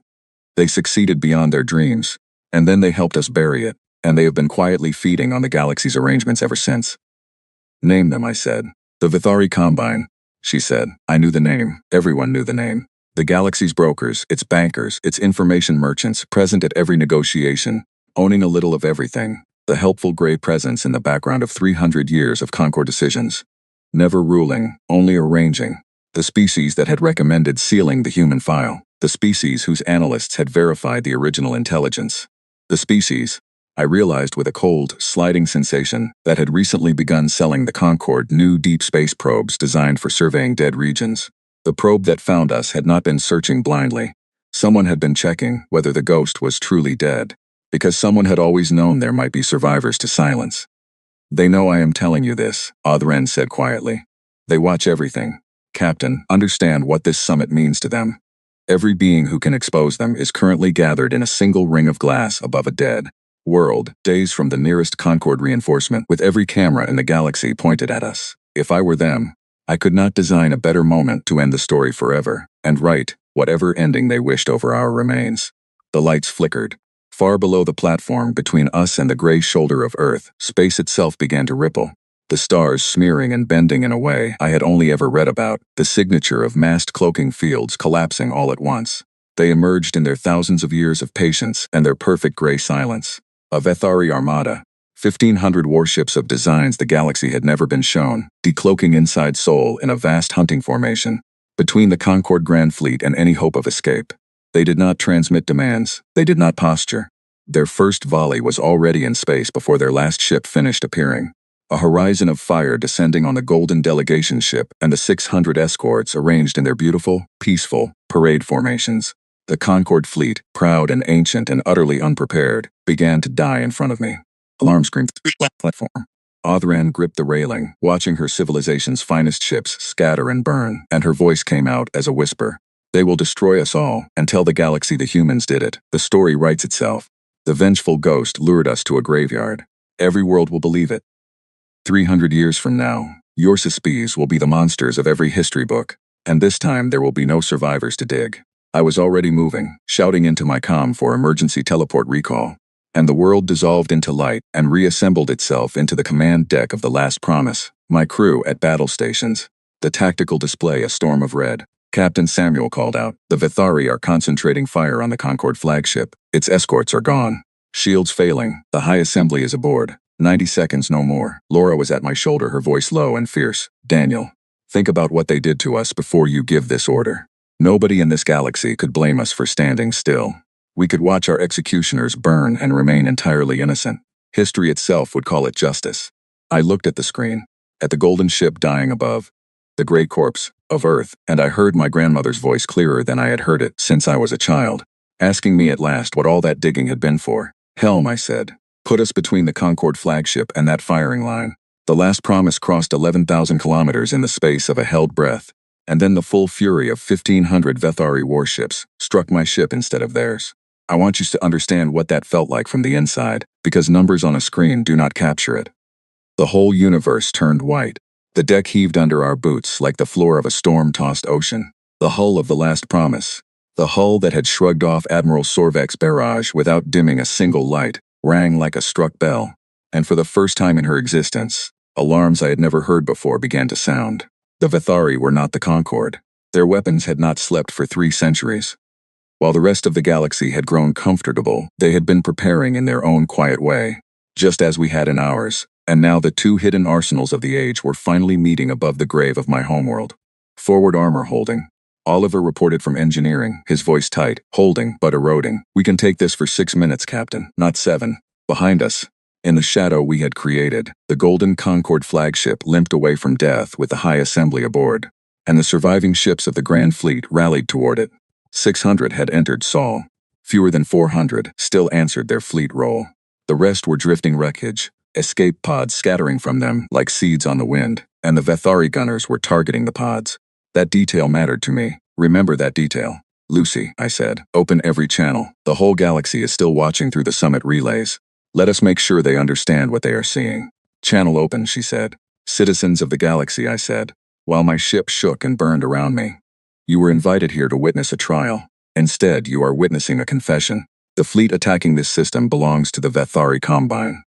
They succeeded beyond their dreams, and then they helped us bury it, and they have been quietly feeding on the galaxy's arrangements ever since. Name them, I said. The Vithari Combine, she said. I knew the name. Everyone knew the name. The galaxy's brokers, its bankers, its information merchants, present at every negotiation, owning a little of everything. The helpful gray presence in the background of 300 years of Concord decisions. Never ruling, only arranging. The species that had recommended sealing the human file. The species whose analysts had verified the original intelligence. The species, I realized with a cold, sliding sensation, that had recently begun selling the Concord new deep space probes designed for surveying dead regions. The probe that found us had not been searching blindly. Someone had been checking whether the ghost was truly dead, because someone had always known there might be survivors to silence. They know I am telling you this, Othren said quietly. They watch everything. Captain, understand what this summit means to them. Every being who can expose them is currently gathered in a single ring of glass above a dead world, days from the nearest Concord reinforcement, with every camera in the galaxy pointed at us. If I were them, I could not design a better moment to end the story forever, and write whatever ending they wished over our remains. The lights flickered. Far below the platform between us and the gray shoulder of Earth, space itself began to ripple. The stars smearing and bending in a way I had only ever read about, the signature of massed cloaking fields collapsing all at once. They emerged in their thousands of years of patience and their perfect gray silence. A Vethari armada, 1,500 warships of designs the galaxy had never been shown, decloaking inside Sol in a vast hunting formation, between the Concord Grand Fleet and any hope of escape. They did not transmit demands, they did not posture. Their first volley was already in space before their last ship finished appearing. A horizon of fire descending on the golden delegation ship and the 600 escorts arranged in their beautiful, peaceful, parade formations. The Concord fleet, proud and ancient and utterly unprepared, began to die in front of me. Alarm screamed through the platform. Othran gripped the railing, watching her civilization's finest ships scatter and burn, and her voice came out as a whisper. They will destroy us all, and tell the galaxy the humans did it. The story writes itself. The vengeful ghost lured us to a graveyard. Every world will believe it. 300 years from now, your species will be the monsters of every history book, and this time there will be no survivors to dig. I was already moving, shouting into my comm for emergency teleport recall, and the world dissolved into light and reassembled itself into the command deck of the Last Promise, my crew at battle stations. The tactical display a storm of red. Captain Samuel called out, the Vithari are concentrating fire on the Concord flagship. Its escorts are gone. Shields failing. The high assembly is aboard. 90 seconds, no more. Laura was at my shoulder, her voice low and fierce. Daniel, think about what they did to us before you give this order. Nobody in this galaxy could blame us for standing still. We could watch our executioners burn and remain entirely innocent. History itself would call it justice. I looked at the screen, at the golden ship dying above, the gray corpse of Earth, and I heard my grandmother's voice clearer than I had heard it since I was a child, asking me at last what all that digging had been for. Helm, I said. Put us between the Concord flagship and that firing line. The Last Promise crossed 11,000 kilometers in the space of a held breath, and then the full fury of 1,500 Vethari warships struck my ship instead of theirs. I want you to understand what that felt like from the inside, because numbers on a screen do not capture it. The whole universe turned white. The deck heaved under our boots like the floor of a storm-tossed ocean. The hull of the Last Promise, the hull that had shrugged off Admiral Sorvek's barrage without dimming a single light, rang like a struck bell, and for the first time in her existence, Alarms I had never heard before began to sound. The Vethari were not the Concorde. Their weapons had not slept for 3 centuries. While the rest of the galaxy had grown comfortable, they had been preparing in their own quiet way, just as we had in ours, and now the 2 hidden arsenals of the age were finally meeting above the grave of my homeworld. Forward armor holding. Oliver reported from engineering, his voice tight, holding but eroding. We can take this for 6 minutes, Captain, not 7. Behind us, in the shadow we had created, the Golden Concorde flagship limped away from death with the high assembly aboard, and the surviving ships of the Grand Fleet rallied toward it. 600 had entered Sol. Fewer than 400 still answered their fleet role. The rest were drifting wreckage, escape pods scattering from them like seeds on the wind, and the Vethari gunners were targeting the pods. That detail mattered to me. Remember that detail. Lucy, I said, open every channel. The whole galaxy is still watching through the summit relays. Let us make sure they understand what they are seeing. Channel open, she said. Citizens of the galaxy, I said, while my ship shook and burned around me. You were invited here to witness a trial. Instead, you are witnessing a confession. The fleet attacking this system belongs to the Vethari Combine.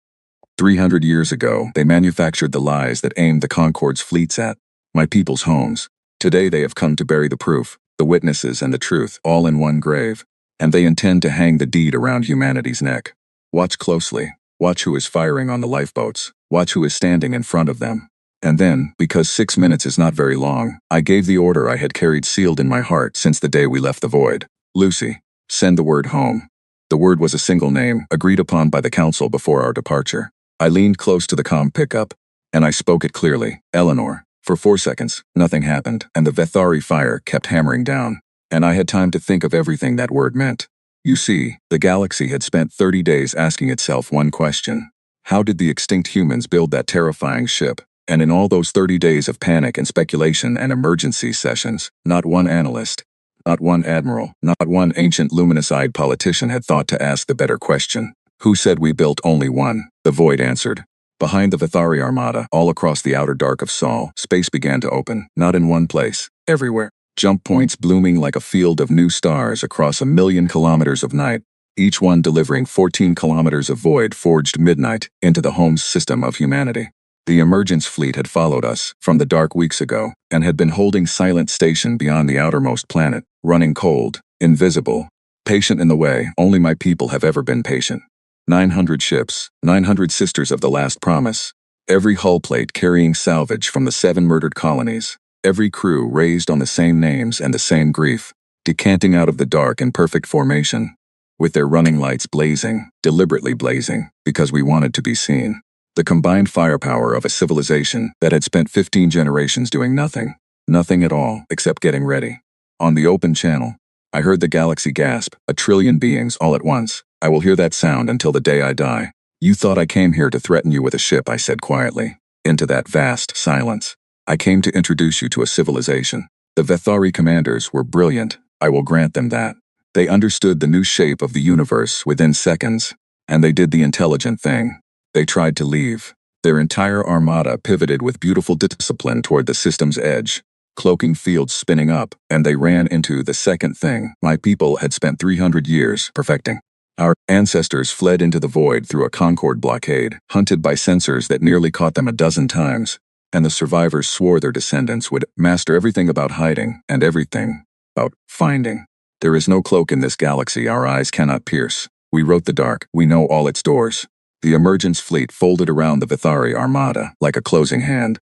300 years ago, they manufactured the lies that aimed the Concorde's fleets at my people's homes. Today they have come to bury the proof, the witnesses and the truth, all in one grave, and they intend to hang the deed around humanity's neck. Watch closely. Watch who is firing on the lifeboats. Watch who is standing in front of them. And then, because 6 minutes is not very long, I gave the order I had carried sealed in my heart since the day we left the void. Lucy, send the word home. The word was a single name, agreed upon by the council before our departure. I leaned close to the comm pickup, and I spoke it clearly. Eleanor. For 4 seconds, nothing happened, and the Vethari fire kept hammering down, and I had time to think of everything that word meant. You see, the galaxy had spent 30 days asking itself one question. How did the extinct humans build that terrifying ship? And in all those 30 days of panic and speculation and emergency sessions, not one analyst, not one admiral, not one ancient luminous-eyed politician had thought to ask the better question. Who said we built only one? The void answered. Behind the Vethari armada, all across the outer dark of Sol, space began to open, not in one place, everywhere. Jump points blooming like a field of new stars across 1,000,000 kilometers of night, each one delivering 14 kilometers of void forged midnight into the home system of humanity. The emergence fleet had followed us from the dark weeks ago and had been holding silent station beyond the outermost planet, running cold, invisible, patient in the way only my people have ever been patient. 900 ships, 900 sisters of the last promise, every hull plate carrying salvage from the 7 murdered colonies, every crew raised on the same names and the same grief, decanting out of the dark in perfect formation, with their running lights blazing, deliberately blazing, because we wanted to be seen. The combined firepower of a civilization that had spent 15 generations doing nothing, nothing at all except getting ready. On the open channel, I heard the galaxy gasp, 1,000,000,000,000 beings all at once. I will hear that sound until the day I die. You thought I came here to threaten you with a ship, I said quietly. Into that vast silence. I came to introduce you to a civilization. The Vethari commanders were brilliant, I will grant them that. They understood the new shape of the universe within seconds, and they did the intelligent thing. They tried to leave. Their entire armada pivoted with beautiful discipline toward the system's edge, cloaking fields spinning up, and they ran into the second thing my people had spent 300 years perfecting. Our ancestors fled into the void through a Concorde blockade, hunted by sensors that nearly caught them a dozen times, and the survivors swore their descendants would master everything about hiding and everything about finding. There is no cloak in this galaxy our eyes cannot pierce. We wrote the dark, we know all its doors. The emergence fleet folded around the Vethari armada like a closing hand.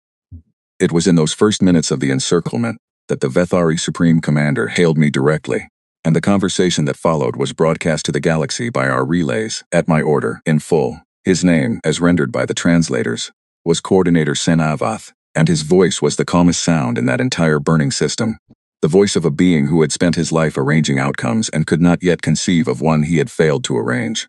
It was in those first minutes of the encirclement that the Vethari Supreme Commander hailed me directly, and the conversation that followed was broadcast to the galaxy by our relays, at my order, in full. His name, as rendered by the translators, was Coordinator Senavath, and his voice was the calmest sound in that entire burning system. The voice of a being who had spent his life arranging outcomes and could not yet conceive of one he had failed to arrange.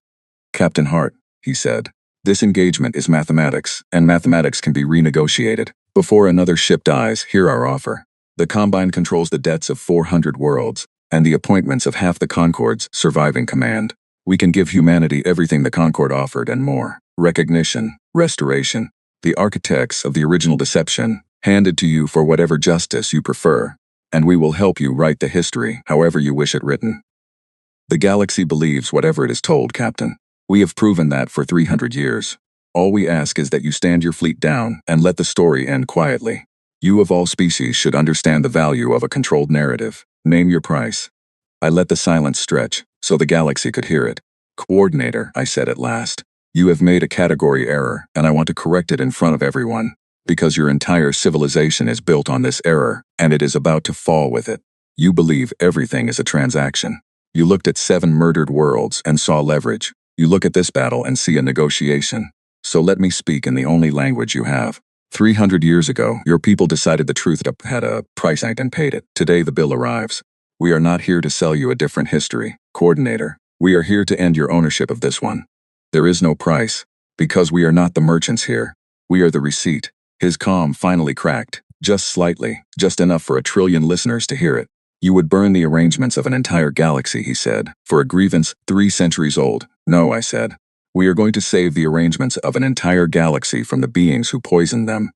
Captain Hart, he said, this engagement is mathematics, and mathematics can be renegotiated. Before another ship dies, hear our offer. The Combine controls the debts of 400 worlds, and the appointments of half the Concorde's surviving command. We can give humanity everything the Concorde offered and more. Recognition, restoration, the architects of the original deception, handed to you for whatever justice you prefer, and we will help you write the history however you wish it written. The galaxy believes whatever it is told, Captain. We have proven that for 300 years. All we ask is that you stand your fleet down and let the story end quietly. You of all species should understand the value of a controlled narrative. Name your price." I let the silence stretch, so the galaxy could hear it. "Coordinator," I said at last. "You have made a category error, and I want to correct it in front of everyone. Because your entire civilization is built on this error, and it is about to fall with it. You believe everything is a transaction. You looked at 7 murdered worlds and saw leverage. You look at this battle and see a negotiation. So let me speak in the only language you have. 300 years ago, your people decided the truth had a price and paid it. Today the bill arrives. We are not here to sell you a different history, Coordinator. We are here to end your ownership of this one. There is no price, because we are not the merchants here. We are the receipt." His calm finally cracked, just slightly, just enough for 1,000,000,000,000 listeners to hear it. "You would burn the arrangements of an entire galaxy," he said, "for a grievance 3 centuries old." "No," I said. "We are going to save the arrangements of an entire galaxy from the beings who poisoned them.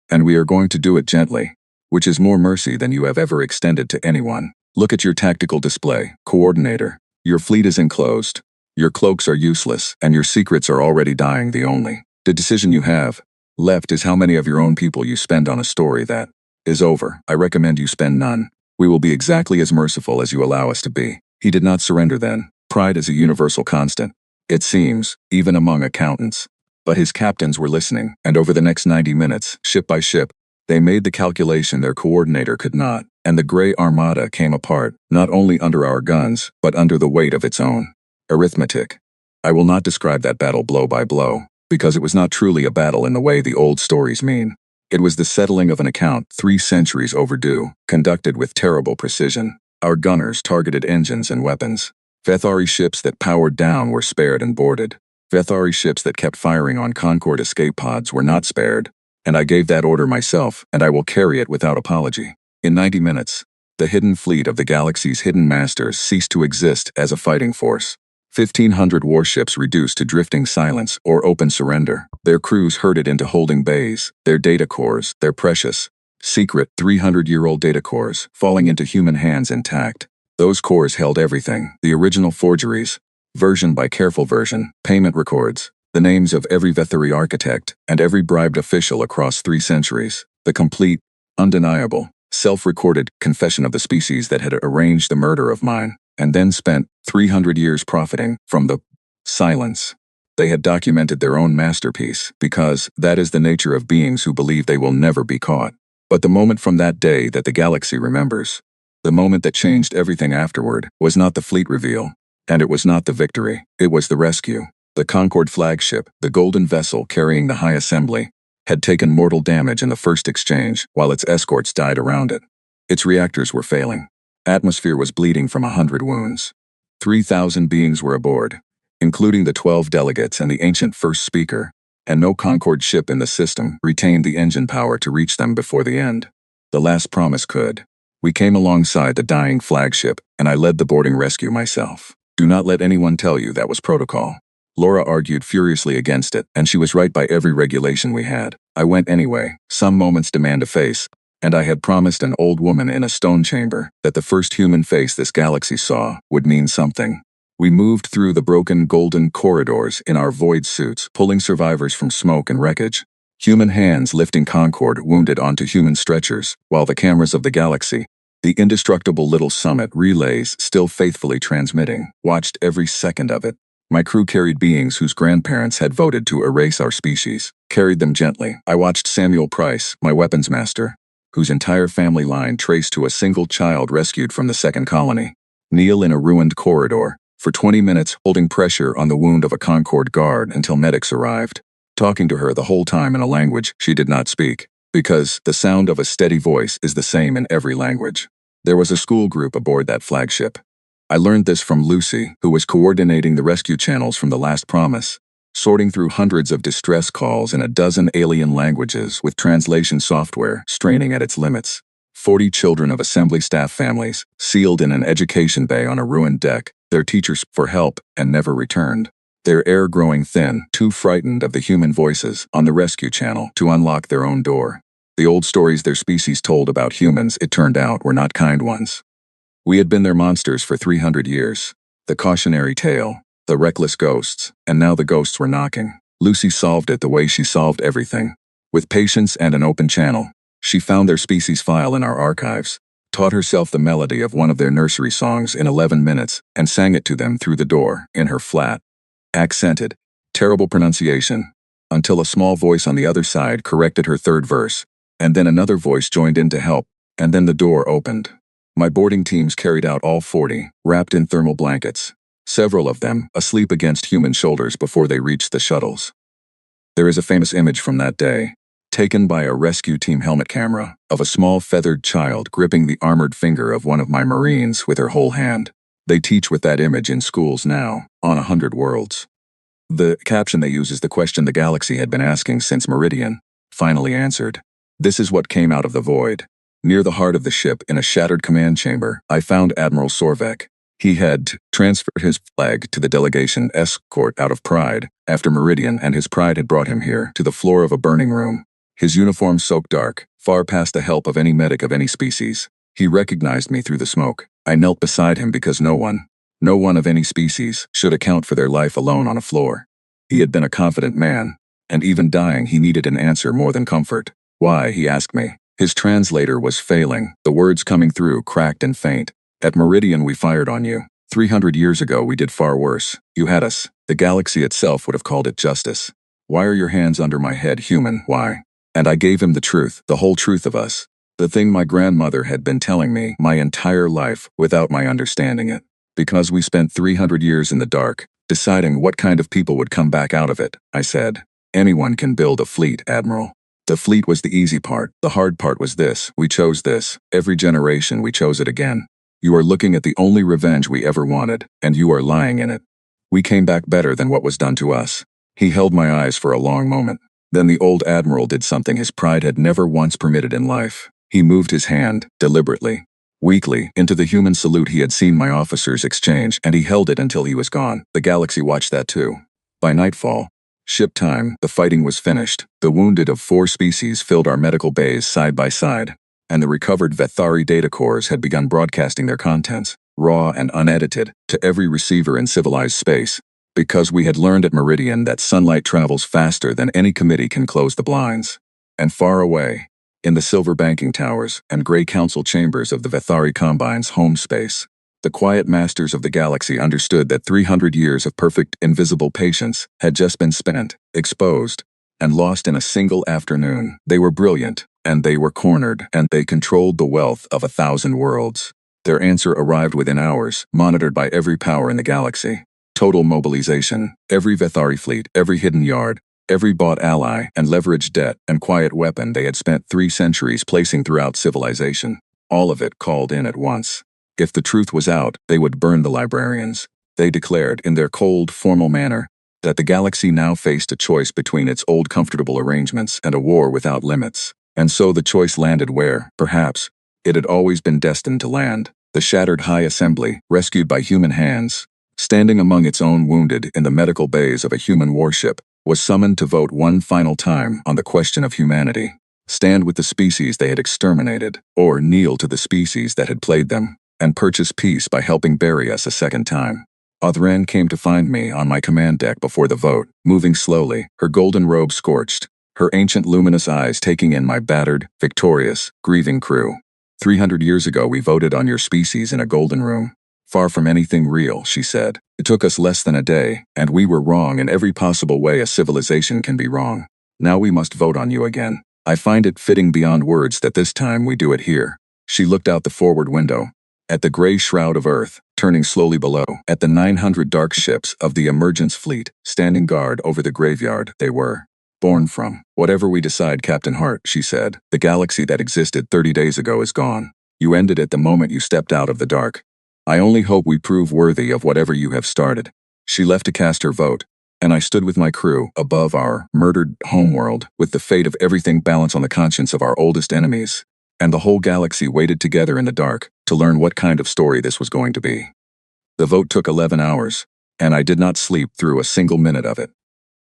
And we are going to do it gently, which is more mercy than you have ever extended to anyone. Look at your tactical display, Coordinator. Your fleet is enclosed. Your cloaks are useless, and your secrets are already dying. The decision you have left is how many of your own people you spend on a story that is over. I recommend you spend none. We will be exactly as merciful as you allow us to be." He did not surrender then. Pride is a universal constant. It seems, even among accountants. But his captains were listening, and over the next 90 minutes, ship by ship, they made the calculation their Coordinator could not, and the Grey Armada came apart, not only under our guns, but under the weight of its own arithmetic. I will not describe that battle blow by blow, because it was not truly a battle in the way the old stories mean. It was the settling of an account 3 centuries overdue, conducted with terrible precision. Our gunners targeted engines and weapons. Vethari ships that powered down were spared and boarded. Vethari ships that kept firing on Concord escape pods were not spared. And I gave that order myself, and I will carry it without apology. In 90 minutes, the hidden fleet of the galaxy's hidden masters ceased to exist as a fighting force. 1,500 warships reduced to drifting silence or open surrender. Their crews herded into holding bays, their data cores, their precious, secret 300-year-old data cores, falling into human hands intact. Those cores held everything: the original forgeries, version by careful version, payment records, the names of every Vethari architect and every bribed official across 3 centuries, the complete, undeniable, self-recorded confession of the species that had arranged the murder of mine, and then spent 300 years profiting from the silence. They had documented their own masterpiece, because that is the nature of beings who believe they will never be caught. But the moment from that day that the galaxy remembers, the moment that changed everything afterward, was not the fleet reveal, and it was not the victory, it was the rescue. The Concord flagship, the golden vessel carrying the High Assembly, had taken mortal damage in the first exchange, while its escorts died around it. Its reactors were failing. Atmosphere was bleeding from 100 wounds. 3,000 beings were aboard, including the 12 delegates and the ancient first speaker, and no Concord ship in the system retained the engine power to reach them before the end. The last promise could. We came alongside the dying flagship, and I led the boarding rescue myself. Do not let anyone tell you that was protocol. Laura argued furiously against it, and she was right by every regulation we had. I went anyway. Some moments demand a face, and I had promised an old woman in a stone chamber that the first human face this galaxy saw would mean something. We moved through the broken golden corridors in our void suits, pulling survivors from smoke and wreckage. Human hands lifting Concord wounded onto human stretchers, while the cameras of the galaxy, the indestructible little summit relays still faithfully transmitting, watched every second of it. My crew carried beings whose grandparents had voted to erase our species, carried them gently. I watched Samuel Price, my weapons master, whose entire family line traced to a single child rescued from the second colony, kneel in a ruined corridor, for 20 minutes holding pressure on the wound of a Concord guard until medics arrived, talking to her the whole time in a language she did not speak, because the sound of a steady voice is the same in every language. There was a school group aboard that flagship. I learned this from Lucy, who was coordinating the rescue channels from the last promise, sorting through hundreds of distress calls in a dozen alien languages with translation software straining at its limits. 40 children of assembly staff families, sealed in an education bay on a ruined deck, their teachers for help and never returned. Their air growing thin, too frightened of the human voices on the rescue channel to unlock their own door. The old stories their species told about humans, it turned out, were not kind ones. We had been their monsters for 300 years. The cautionary tale, the reckless ghosts, and now the ghosts were knocking. Lucy solved it the way she solved everything. With patience and an open channel. She found their species file in our archives, taught herself the melody of one of their nursery songs in 11 minutes, and sang it to them through the door, in her flat, accented, terrible pronunciation, until a small voice on the other side corrected her third verse, and then another voice joined in to help, and then the door opened. My boarding teams carried out all 40, wrapped in thermal blankets, several of them asleep against human shoulders before they reached the shuttles. There is a famous image from that day, taken by a rescue team helmet camera, of a small feathered child gripping the armored finger of one of my Marines with her whole hand. They teach with that image in schools now, on 100 worlds. The caption they use is the question the galaxy had been asking since Meridian, finally answered. This is what came out of the void. Near the heart of the ship, in a shattered command chamber, I found Admiral Sorvek. He had transferred his flag to the delegation escort out of pride, after Meridian and his pride had brought him here, to the floor of a burning room. His uniform soaked dark, far past the help of any medic of any species. He recognized me through the smoke. I knelt beside him because no one of any species, should account for their life alone on a floor. He had been a confident man, and even dying he needed an answer more than comfort. Why, he asked me. His translator was failing, the words coming through cracked and faint. At Meridian we fired on you. 300 years ago we did far worse. You had us. The galaxy itself would have called it justice. Why are your hands under my head, human, why? And I gave him the truth, the whole truth of us. The thing my grandmother had been telling me my entire life without my understanding it. Because we spent 300 years in the dark, deciding what kind of people would come back out of it, I said. Anyone can build a fleet, Admiral. The fleet was the easy part. The hard part was this. We chose this. Every generation we chose it again. You are looking at the only revenge we ever wanted, and you are lying in it. We came back better than what was done to us. He held my eyes for a long moment. Then the old Admiral did something his pride had never once permitted in life. He moved his hand, deliberately, weakly, into the human salute he had seen my officers exchange, and he held it until he was gone. The galaxy watched that too. By nightfall, ship time, the fighting was finished. The wounded of 4 species filled our medical bays side by side, and the recovered Vethari data cores had begun broadcasting their contents, raw and unedited, to every receiver in civilized space. Because we had learned at Meridian that sunlight travels faster than any committee can close the blinds. And far away, in the silver banking towers and gray council chambers of the Vethari Combine's home space, the quiet masters of the galaxy understood that 300 years of perfect, invisible patience had just been spent, exposed, and lost in a single afternoon. They were brilliant, and they were cornered, and they controlled the wealth of 1,000 worlds. Their answer arrived within hours, monitored by every power in the galaxy. Total mobilization, every Vethari fleet, every hidden yard, every bought ally and leveraged debt and quiet weapon they had spent 3 centuries placing throughout civilization. All of it called in at once. If the truth was out, they would burn the librarians. They declared, in their cold, formal manner, that the galaxy now faced a choice between its old comfortable arrangements and a war without limits. And so the choice landed where, perhaps, it had always been destined to land. The shattered High Assembly, rescued by human hands, standing among its own wounded in the medical bays of a human warship, was summoned to vote one final time on the question of humanity. Stand with the species they had exterminated, or kneel to the species that had played them, and purchase peace by helping bury us a second time. Audran came to find me on my command deck before the vote, moving slowly, her golden robe scorched, her ancient luminous eyes taking in my battered, victorious, grieving crew. 300 years ago we voted on your species in a golden room. Far from anything real, she said. It took us less than a day, and we were wrong in every possible way a civilization can be wrong. Now we must vote on you again. I find it fitting beyond words that this time we do it here. She looked out the forward window, at the gray shroud of Earth, turning slowly below, at the 900 dark ships of the Emergence Fleet, standing guard over the graveyard they were born from. Whatever we decide, Captain Hart, she said, the galaxy that existed 30 days ago is gone. You ended it the moment you stepped out of the dark. I only hope we prove worthy of whatever you have started. She left to cast her vote, and I stood with my crew above our murdered homeworld, with the fate of everything balanced on the conscience of our oldest enemies, and the whole galaxy waited together in the dark to learn what kind of story this was going to be. The vote took 11 hours, and I did not sleep through a single minute of it.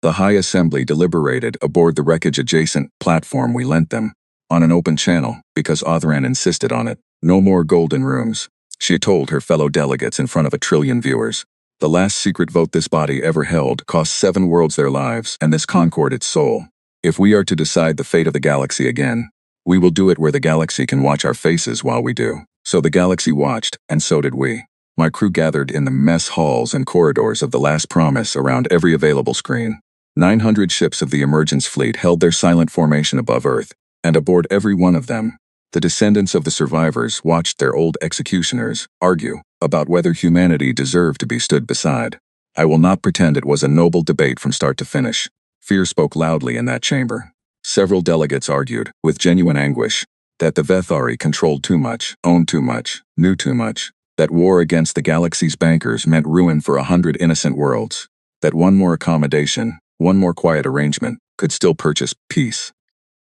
The High Assembly deliberated aboard the wreckage-adjacent platform we lent them, on an open channel, because Audran insisted on it. No more golden rooms, she told her fellow delegates in front of 1 trillion viewers. The last secret vote this body ever held cost 7 worlds their lives and this Concord its soul. If we are to decide the fate of the galaxy again, we will do it where the galaxy can watch our faces while we do. So the galaxy watched, and so did we. My crew gathered in the mess halls and corridors of the Last Promise around every available screen. 900 ships of the Emergence Fleet held their silent formation above Earth, and aboard every one of them, the descendants of the survivors watched their old executioners argue about whether humanity deserved to be stood beside. I will not pretend it was a noble debate from start to finish. Fear spoke loudly in that chamber. Several delegates argued, with genuine anguish, that the Vethari controlled too much, owned too much, knew too much, that war against the galaxy's bankers meant ruin for 100 innocent worlds, that one more accommodation, one more quiet arrangement, could still purchase peace.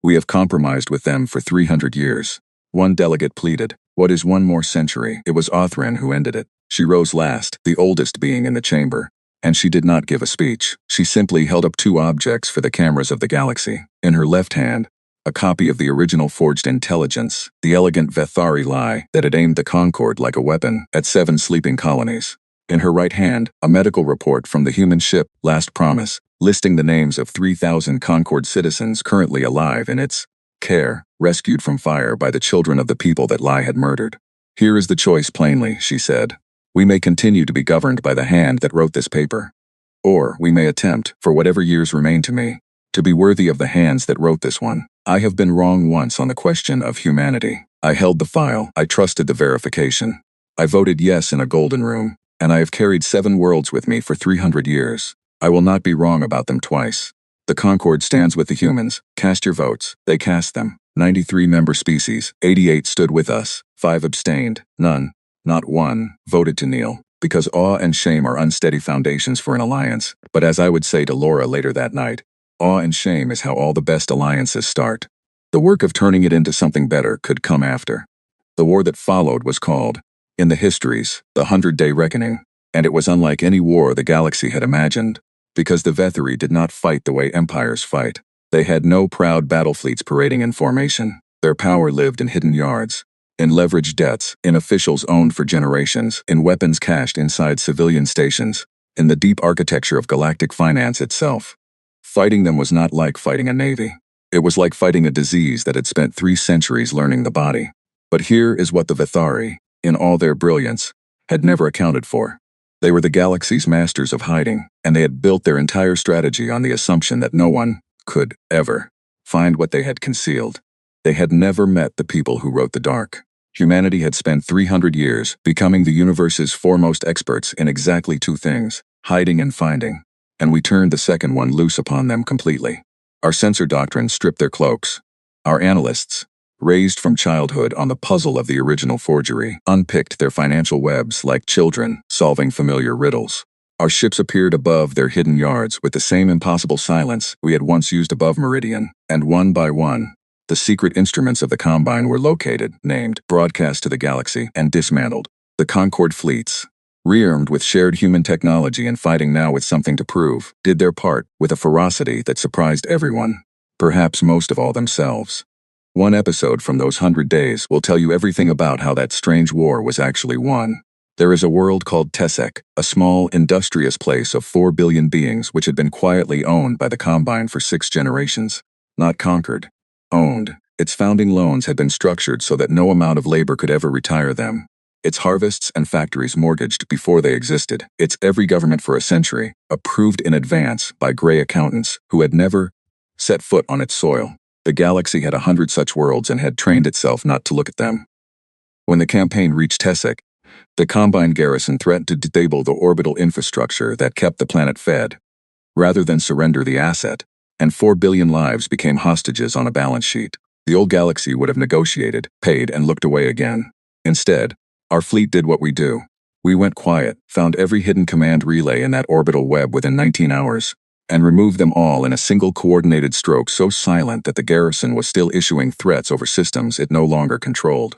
We have compromised with them for 300 years. One delegate pleaded, what is one more century? It was Othran who ended it. She rose last, the oldest being in the chamber. And she did not give a speech. She simply held up 2 objects for the cameras of the galaxy. In her left hand, a copy of the original forged intelligence, the elegant Vethari lie that had aimed the Concord like a weapon at 7 sleeping colonies. In her right hand, a medical report from the human ship Last Promise, listing the names of 3,000 Concord citizens currently alive in its care, rescued from fire by the children of the people that Lie had murdered. Here is the choice plainly, she said. We may continue to be governed by the hand that wrote this paper. Or we may attempt, for whatever years remain to me, to be worthy of the hands that wrote this one. I have been wrong once on the question of humanity. I held the file, I trusted the verification. I voted yes in a golden room, and I have carried 7 worlds with me for 300 years. I will not be wrong about them twice. The Concord stands with the humans. Cast your votes. They cast them. 93 member species, 88 stood with us, 5 abstained, none, not one, voted to kneel, because awe and shame are unsteady foundations for an alliance. But as I would say to Laura later that night, awe and shame is how all the best alliances start. The work of turning it into something better could come after. The war that followed was called, in the histories, the 100-Day Reckoning, and it was unlike any war the galaxy had imagined, because the Vethari did not fight the way empires fight. They had no proud battle fleets parading in formation. Their power lived in hidden yards, in leveraged debts, in officials owned for generations, in weapons cached inside civilian stations, in the deep architecture of galactic finance itself. Fighting them was not like fighting a navy. It was like fighting a disease that had spent 3 centuries learning the body. But here is what the Vethari, in all their brilliance, had never accounted for. They were the galaxy's masters of hiding, and they had built their entire strategy on the assumption that no one could ever find what they had concealed. They had never met the people who wrote the dark. Humanity had spent 300 years becoming the universe's foremost experts in exactly 2 things, hiding and finding, and we turned the second one loose upon them completely. Our censor doctrine stripped their cloaks. Our analysts, raised from childhood on the puzzle of the original forgery, unpicked their financial webs like children solving familiar riddles. Our ships appeared above their hidden yards with the same impossible silence we had once used above Meridian, and one by one, the secret instruments of the Combine were located, named, broadcast to the galaxy, and dismantled. The Concord fleets, rearmed with shared human technology and fighting now with something to prove, did their part with a ferocity that surprised everyone, perhaps most of all themselves. One episode from those 100 days will tell you everything about how that strange war was actually won. There is a world called Tessek, a small, industrious place of 4 billion beings which had been quietly owned by the Combine for 6 generations. Not conquered. Owned. Its founding loans had been structured so that no amount of labor could ever retire them. Its harvests and factories mortgaged before they existed. Its every government for a century, approved in advance by gray accountants who had never set foot on its soil. The galaxy had 100 such worlds and had trained itself not to look at them. When the campaign reached Tessek, the Combine garrison threatened to disable the orbital infrastructure that kept the planet fed, rather than surrender the asset, and 4 billion lives became hostages on a balance sheet. The old galaxy would have negotiated, paid, and looked away again. Instead, our fleet did what we do. We went quiet, found every hidden command relay in that orbital web within 19 hours, and removed them all in a single coordinated stroke so silent that the garrison was still issuing threats over systems it no longer controlled.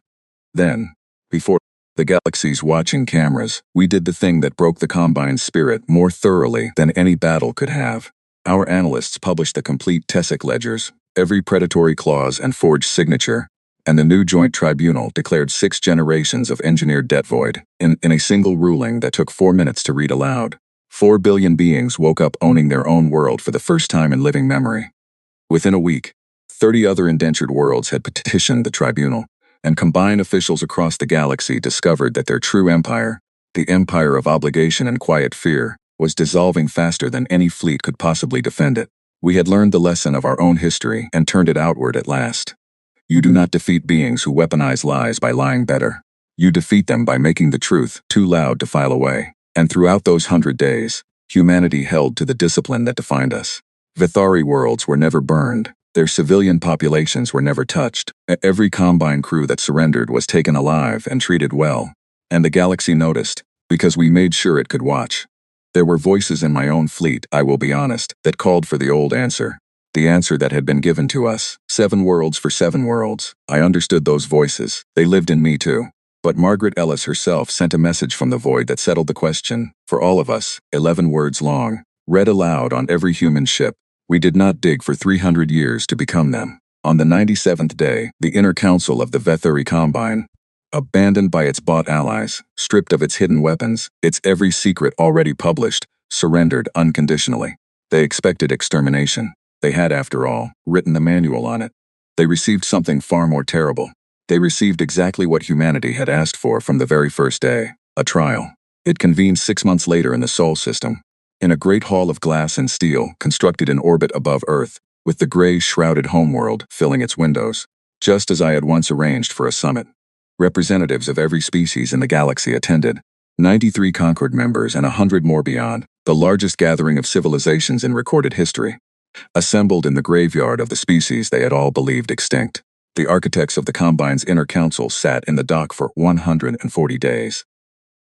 Then, before the galaxy's watching cameras, we did the thing that broke the Combine's spirit more thoroughly than any battle could have. Our analysts published the complete Tessek ledgers, every predatory clause and forged signature, and the new joint tribunal declared 6 generations of engineered debt void in a single ruling that took 4 minutes to read aloud. 4 billion beings woke up owning their own world for the first time in living memory. Within a week, 30 other indentured worlds had petitioned the tribunal, and combined officials across the galaxy discovered that their true empire, the empire of obligation and quiet fear, was dissolving faster than any fleet could possibly defend it. We had learned the lesson of our own history and turned it outward at last. You do not defeat beings who weaponize lies by lying better. You defeat them by making the truth too loud to file away. And throughout those 100 days, humanity held to the discipline that defined us. Vithari worlds were never burned. Their civilian populations were never touched. Every Combine crew that surrendered was taken alive and treated well. And the galaxy noticed, because we made sure it could watch. There were voices in my own fleet, I will be honest, that called for the old answer. The answer that had been given to us. 7 worlds for 7 worlds. I understood those voices. They lived in me too. But Margaret Ellis herself sent a message from the void that settled the question, for all of us, 11 words long, read aloud on every human ship. We did not dig for 300 years to become them. On the 97th day, the inner council of the Vethari Combine, abandoned by its bought allies, stripped of its hidden weapons, its every secret already published, surrendered unconditionally. They expected extermination. They had, after all, written the manual on it. They received something far more terrible. They received exactly what humanity had asked for from the very first day, a trial. It convened 6 months later in the Sol system, in a great hall of glass and steel constructed in orbit above Earth, with the gray shrouded homeworld filling its windows, just as I had once arranged for a summit. Representatives of every species in the galaxy attended, 93 Concord members and 100 more beyond, the largest gathering of civilizations in recorded history. Assembled in the graveyard of the species they had all believed extinct, the architects of the Combine's inner council sat in the dock for 140 days,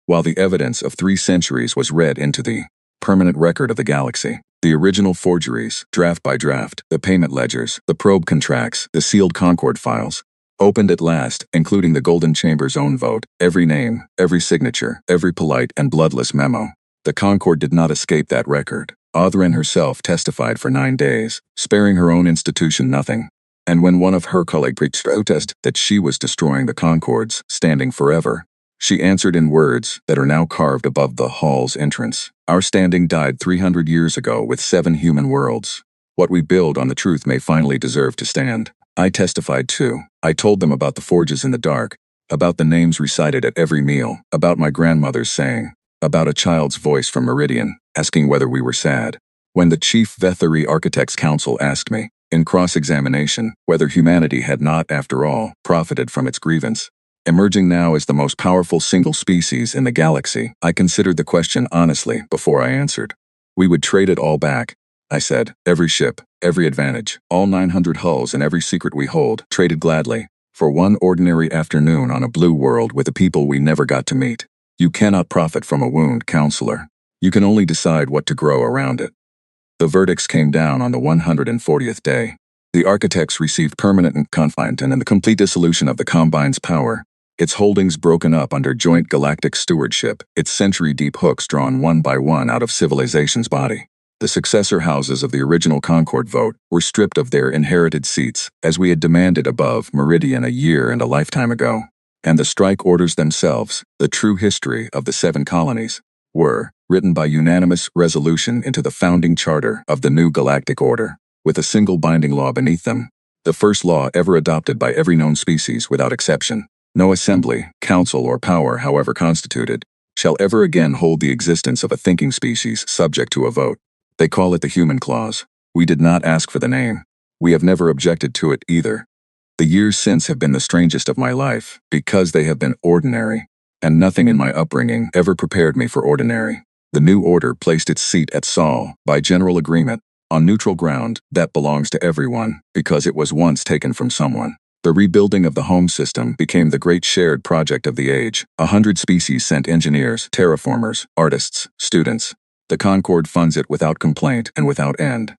while the evidence of 3 centuries was read into the permanent record of the galaxy. The original forgeries, draft by draft, the payment ledgers, the probe contracts, the sealed Concord files, opened at last, including the Golden Chamber's own vote, every name, every signature, every polite and bloodless memo. The Concord did not escape that record. Audren herself testified for 9 days, sparing her own institution nothing. And when one of her colleagues protested that she was destroying the Concords, standing forever, she answered in words that are now carved above the hall's entrance. Our standing died 300 years ago with 7 human worlds. What we build on the truth may finally deserve to stand. I testified too. I told them about the forges in the dark, about the names recited at every meal, about my grandmother's saying, about a child's voice from Meridian, asking whether we were sad. When the Chief Vethari Architects Council asked me, in cross-examination, whether humanity had not, after all, profited from its grievance, emerging now as the most powerful single species in the galaxy, I considered the question honestly before I answered. We would trade it all back, I said, every ship, every advantage, all 900 hulls and every secret we hold, traded gladly, for one ordinary afternoon on a blue world with a people we never got to meet. You cannot profit from a wound, counselor. You can only decide what to grow around it. The verdicts came down on the 140th day. The architects received permanent confinement and the complete dissolution of the Combine's power, its holdings broken up under joint galactic stewardship, its century-deep hooks drawn one by one out of civilization's body. The successor houses of the original Concord vote were stripped of their inherited seats, as we had demanded above Meridian a year and a lifetime ago. And the strike orders themselves, the true history of the 7 colonies, were written by unanimous resolution into the founding charter of the new galactic order, with a single binding law beneath them, the first law ever adopted by every known species without exception. No assembly, council, or power, however constituted, shall ever again hold the existence of a thinking species subject to a vote. They call it the human clause. We did not ask for the name. We have never objected to it either. The years since have been the strangest of my life, because they have been ordinary, and nothing in my upbringing ever prepared me for ordinary. The new order placed its seat at Sol, by general agreement, on neutral ground that belongs to everyone, because it was once taken from someone. The rebuilding of the home system became the great shared project of the age. 100 species sent engineers, terraformers, artists, students. The Concord funds it without complaint and without end.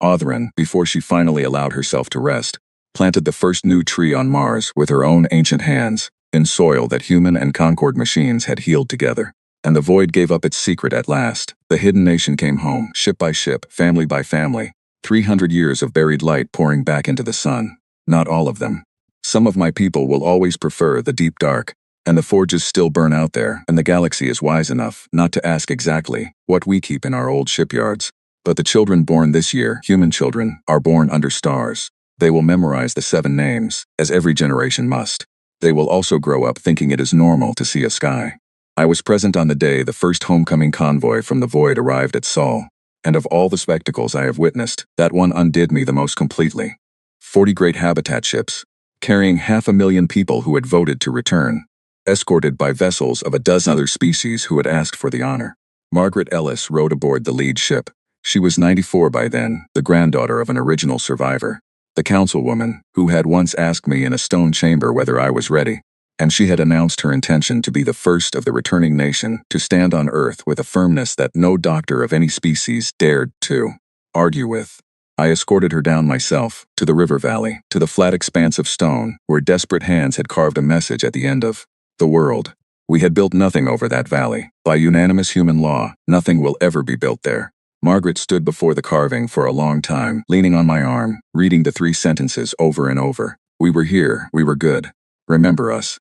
Audren, before she finally allowed herself to rest, planted the first new tree on Mars with her own ancient hands, in soil that human and Concord machines had healed together. And the void gave up its secret at last. The hidden nation came home, ship by ship, family by family. 300 years of buried light pouring back into the sun. Not all of them. Some of my people will always prefer the deep dark, and the forges still burn out there, and the galaxy is wise enough not to ask exactly what we keep in our old shipyards. But the children born this year, human children, are born under stars. They will memorize the 7 names, as every generation must. They will also grow up thinking it is normal to see a sky. I was present on the day the first homecoming convoy from the void arrived at Sol, and of all the spectacles I have witnessed, that one undid me the most completely. 40 great habitat ships, carrying 500,000 people who had voted to return, escorted by vessels of a dozen other species who had asked for the honor. Margaret Ellis rode aboard the lead ship. She was 94 by then, the granddaughter of an original survivor, the councilwoman who had once asked me in a stone chamber whether I was ready, and she had announced her intention to be the first of the returning nation to stand on Earth with a firmness that no doctor of any species dared to argue with. I escorted her down myself, to the river valley, to the flat expanse of stone, where desperate hands had carved a message at the end of the world. We had built nothing over that valley. By unanimous human law, nothing will ever be built there. Margaret stood before the carving for a long time, leaning on my arm, reading the 3 sentences over and over. We were here, we were good. Remember us.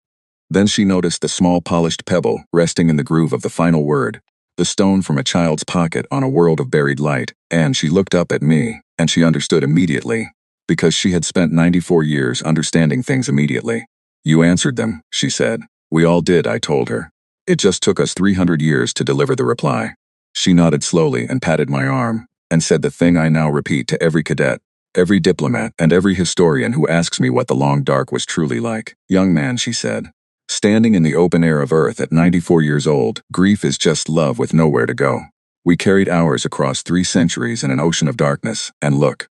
Then she noticed the small polished pebble resting in the groove of the final word, the stone from a child's pocket on a world of buried light, and she looked up at me, and she understood immediately, because she had spent 94 years understanding things immediately. You answered them, she said. We all did, I told her. It just took us 300 years to deliver the reply. She nodded slowly and patted my arm, and said the thing I now repeat to every cadet, every diplomat, and every historian who asks me what the long dark was truly like. Young man, she said, standing in the open air of Earth at 94 years old, grief is just love with nowhere to go. We carried ours across 3 centuries in an ocean of darkness, and look.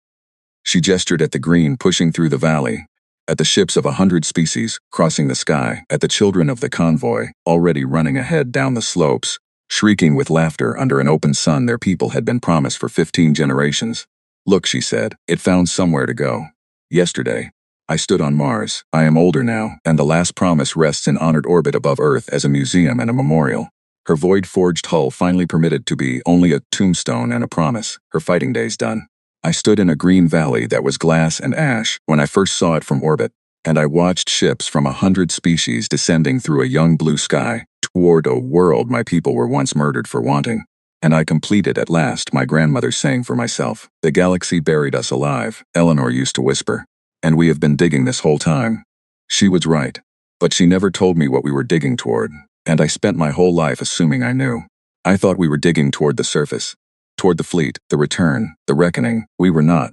She gestured at the green pushing through the valley, at the ships of 100 species crossing the sky, at the children of the convoy already running ahead down the slopes, shrieking with laughter under an open sun their people had been promised for 15 generations. Look, she said, it found somewhere to go. Yesterday, I stood on Mars. I am older now, and the last promise rests in honored orbit above Earth as a museum and a memorial. Her void-forged hull finally permitted to be only a tombstone and a promise, her fighting days done. I stood in a green valley that was glass and ash when I first saw it from orbit, and I watched ships from 100 species descending through a young blue sky toward a world my people were once murdered for wanting. And I completed at last my grandmother's saying for myself. The galaxy buried us alive, Eleanor used to whisper, and we have been digging this whole time. She was right, but she never told me what we were digging toward, and I spent my whole life assuming I knew. I thought we were digging toward the surface, toward the fleet, the return, the reckoning. We were not.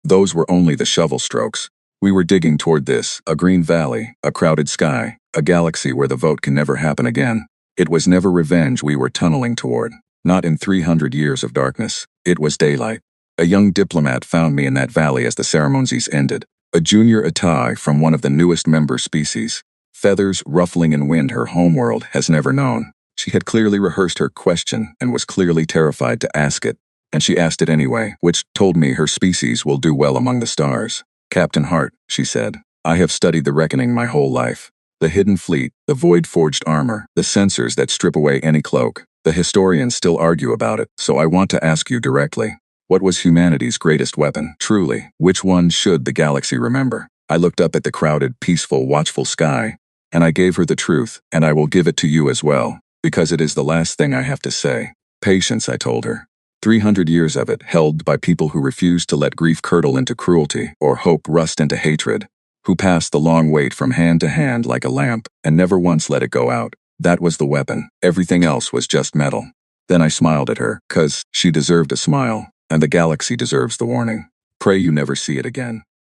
Those were only the shovel strokes. We were digging toward this, a green valley, a crowded sky, a galaxy where the vote can never happen again. It was never revenge we were tunneling toward. Not in 300 years of darkness. It was daylight. A young diplomat found me in that valley as the ceremonies ended. A junior Atai from one of the newest member species. Feathers ruffling in wind her homeworld has never known. She had clearly rehearsed her question and was clearly terrified to ask it. And she asked it anyway, which told me her species will do well among the stars. Captain Hart, she said, I have studied the reckoning my whole life. The hidden fleet, the void-forged armor, the sensors that strip away any cloak. The historians still argue about it, so I want to ask you directly. What was humanity's greatest weapon, truly? Which one should the galaxy remember? I looked up at the crowded, peaceful, watchful sky, and I gave her the truth, and I will give it to you as well, because it is the last thing I have to say. Patience, I told her. 300 years of it held by people who refused to let grief curdle into cruelty or hope rust into hatred, who passed the long wait from hand to hand like a lamp and never once let it go out. That was the weapon. Everything else was just metal. Then I smiled at her, 'cause she deserved a smile, and the galaxy deserves the warning. Pray you never see it again.